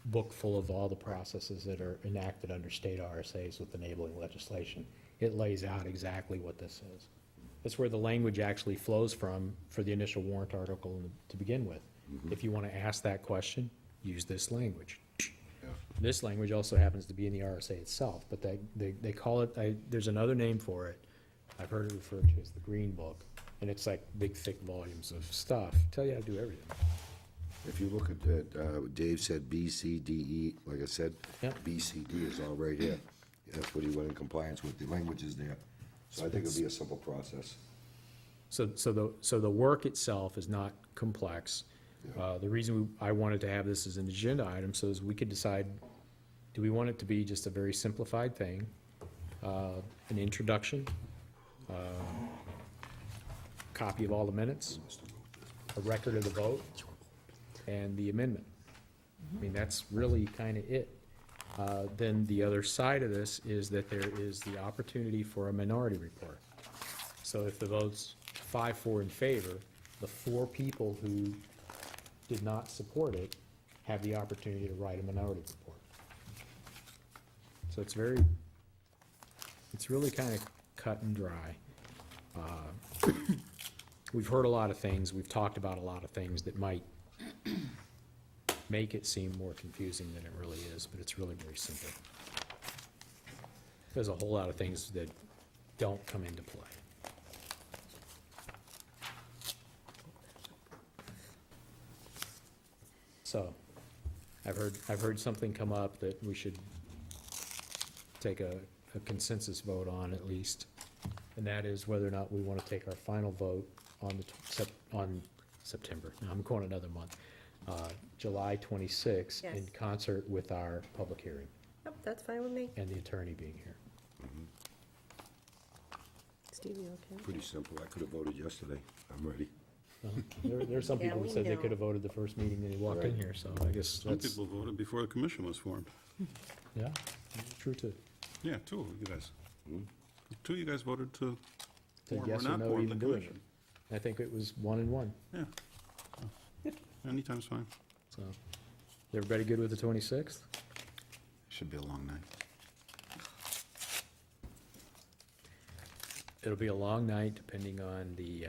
book full of all the processes that are enacted under state RSA's with enabling legislation. It lays out exactly what this is. That's where the language actually flows from for the initial warrant article to begin with. If you want to ask that question, use this language. This language also happens to be in the RSA itself, but they call it, there's another name for it. I've heard it referred to as the Green Book, and it's like big, thick volumes of stuff, tell you how to do everything. If you look at that, Dave said B, C, D, E, like I said, Yep. B, C, D is all right here. That's what he went in compliance with, the language is there. So I think it'll be a simple process. So the work itself is not complex. The reason I wanted to have this as an agenda item, so as we could decide, do we want it to be just a very simplified thing, an introduction, copy of all the minutes, a record of the vote, and the amendment. I mean, that's really kind of it. Then the other side of this is that there is the opportunity for a minority report. So if the vote's 5-4 in favor, the 4 people who did not support it have the opportunity to write a minority report. So it's really kind of cut and dry. We've heard a lot of things, we've talked about a lot of things that might make it seem more confusing than it really is, but it's really very simple. There's a whole lot of things that don't come into play. So, I've heard something come up that we should take a consensus vote on at least, and that is whether or not we want to take our final vote on September, no, I'm going another month, July 26th, in Yes. concert with our public hearing Yep, that's fine with me. and the attorney being here. Steve, you okay? Pretty simple. I could have voted yesterday. I'm ready. There are some Yeah, people we that said they know. could have voted the first meeting that he walked in here, so I guess Some that's, people voted before the commission was formed. yeah, true too. Yeah, 2 of you guys. 2 of you guys voted to To form or yes or not no form the even doing it. commission. I think it was 1 and 1, Yeah. Anytime's fine. so. Everybody good with the 26th? Should be a long night. It'll be a long night depending on the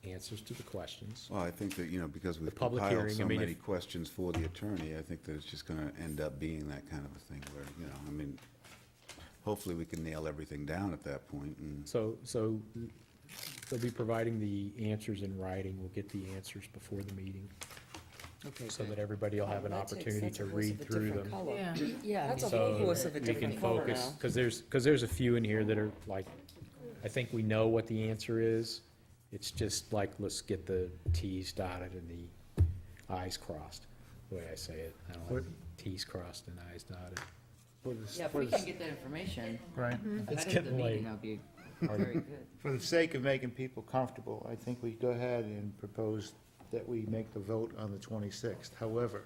answers to the questions. Well, I think that, because we've public compiled hearing, I so mean, many if- questions for the attorney, I think that it's just gonna end up being that kind of a thing where, hopefully we can nail everything down at that point, and So they'll be providing the answers in writing. We'll get the answers before the meeting Okay, so good. that everybody will have an That takes- opportunity that's a to horse read of a through different them. color. Yeah. Yeah. That's a So whole horse of a we can different color focus, now. because there's a few in here that are like, I think we know what the answer is. It's just like, let's get the Ts dotted and the Is crossed, the way I say it. I don't like Ts crossed and Is dotted. Yeah, if we can get that information Right. It's ahead of the getting late. meeting, that'd be very good. For the sake of making people comfortable, I think we go ahead and propose that we make the vote on the 26th. However,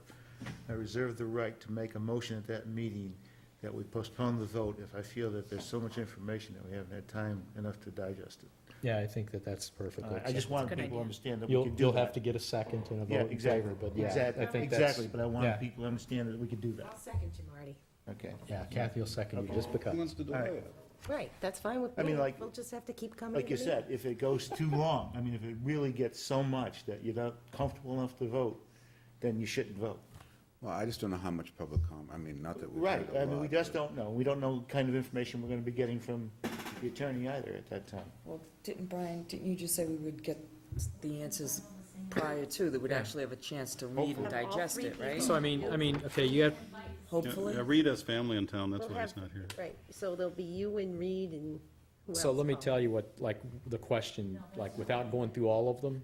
I reserve the right to make a motion at that meeting that we postpone the vote if I feel that there's so much information that we haven't had time enough to digest it. Yeah, I think that that's perfectly I just acceptable. want Good people to idea. understand that we can do You'll that. have to get a second and a Yeah, vote in exactly. favor, but yeah, Exactly, I think that's. exactly, but I yeah. want people to understand that we could do that. I'll second you, Marty. Okay. Yeah, Kathy will second you, just Who because. wants to delay All right. it? Right, that's fine with I me. mean, like- We'll just have to keep coming. Like to you the said, if it goes too long, if it really gets so much that you're not comfortable enough to vote, then you shouldn't vote. well, I just don't know how much public not that we've Right, heard a lot. we just but- don't know. We don't know what kind of information we're gonna be getting from the attorney either at that time. Well, didn't you just say we would get the answers prior to, that would actually have a chance to read and Have all digest three it, right? So I mean, okay, you have, Hopefully. Yeah, Rita's family in town, that's We'll why he's have- not here. Right, so there'll be you and Reed and who else? so let me Paul? tell you what, like, the question, like, without going through all of them,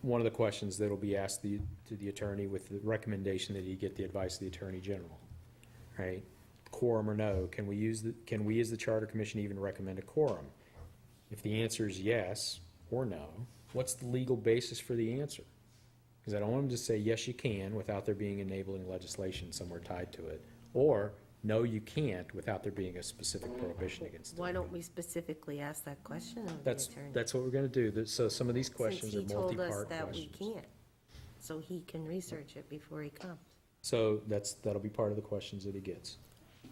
one of the questions that'll be asked to the attorney with the recommendation that he get the advice of the Attorney General, right? Quorum or no, can we as the Charter Commission even recommend a quorum? If the answer is yes or no, what's the legal basis for the answer? Because I don't want them to say, yes, you can, without there being enabling legislation somewhere tied to it, or, no, you can't, without there being a specific prohibition against it. Why don't we specifically ask that question of the That's, attorney? that's what we're gonna do. So some of these questions are Since he told us multi-part that we questions. can't, so he can research it before he comes. So that'll be part of the questions that he gets.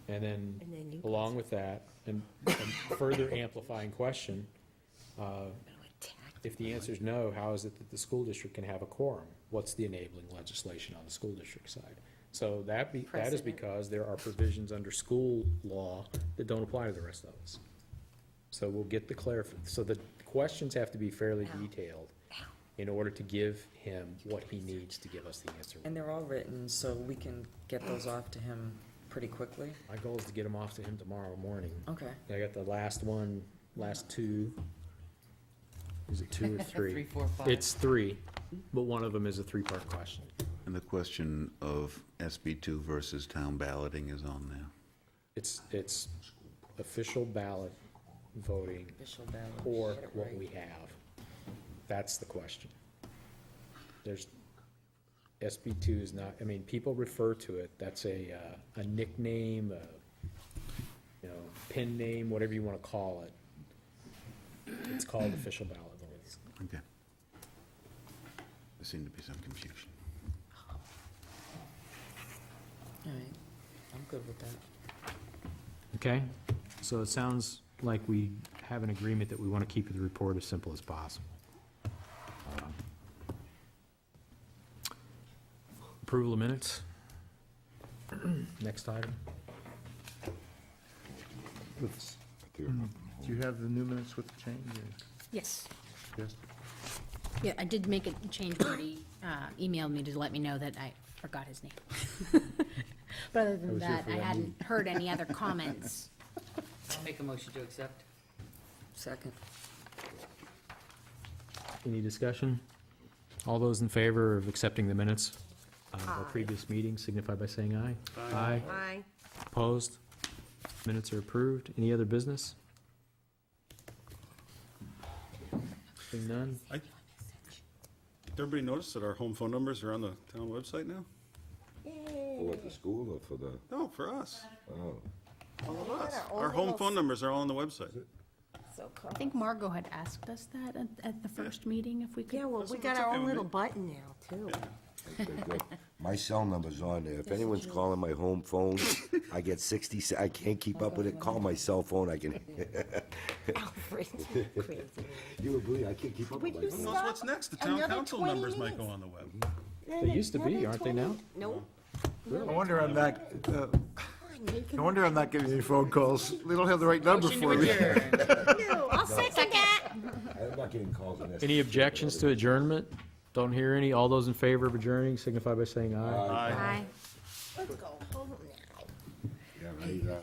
And then, And then you can along with that, and further amplifying question, if the answer is no, how is it that the school district can have a quorum? What's the enabling legislation on the school district side? So that is Precedent. because there are provisions under school law that don't apply to the rest of us. So we'll get the so the questions have to be fairly detailed in order to give him what he needs to give us the answer. And they're all written, so we can get those off to him pretty quickly? My goal is to get them off to him tomorrow morning. Okay. I got the last two. Is it 2 or 3? 3, 4, 5. It's 3, but one of them is a 3-part question. And the question of SB2 versus town balloting is on there. It's official ballot voting Official ballot. or Get it what right. we have. That's the question. There's, SB2 is not, I mean, people refer to it, that's a nickname, pen name, whatever you want to call it. It's called official ballot voting. Okay. There seemed to be some confusion. All right, I'm good with that. Okay, so it sounds like we have an agreement that we want to keep the report as simple as possible. Approval of minutes. Next item. Do you have the new minutes with the change? Yes. Yes. Yeah, I did make a change, but he emailed me to let me know that I forgot his name. But other than was here that, for I that hadn't heard any other comments. I'll make a motion to accept. Second. Any discussion? All those in favor of accepting the minutes of our Aye. previous meeting signify by saying aye. Aye. Aye. Opposed? Minutes are approved. Any other business? Seeing none? Everybody notice that our home phone numbers are on the town website now? For what, the school or for the, No, for us. oh. All of We got us. our own Our home little phone numbers are all on the website. So cool. I think Margot had asked us that at the first meeting, if we could. Yeah, well, we got That's our okay own with little me. button now, too. Okay, good. My cell number's on there. If anyone's calling my home phone, I get 60, I can't keep up with it, call my cell phone, I can, Alfred, crazy. you would believe, I can't keep up with Would my you phone. Who knows Stop. what's next? The town Another council 20 numbers might go minutes. on the web. They used to be, aren't they now? Nope. No wonder I'm not, no wonder I'm not getting any phone calls. They don't have the right number Motion for to me. adjourn. I'll second that. I'm not getting calls on this. Any objections to adjournment? Don't hear any. All those in favor of adjourning signify by saying aye. Aye. Let's go home now. Yeah, right,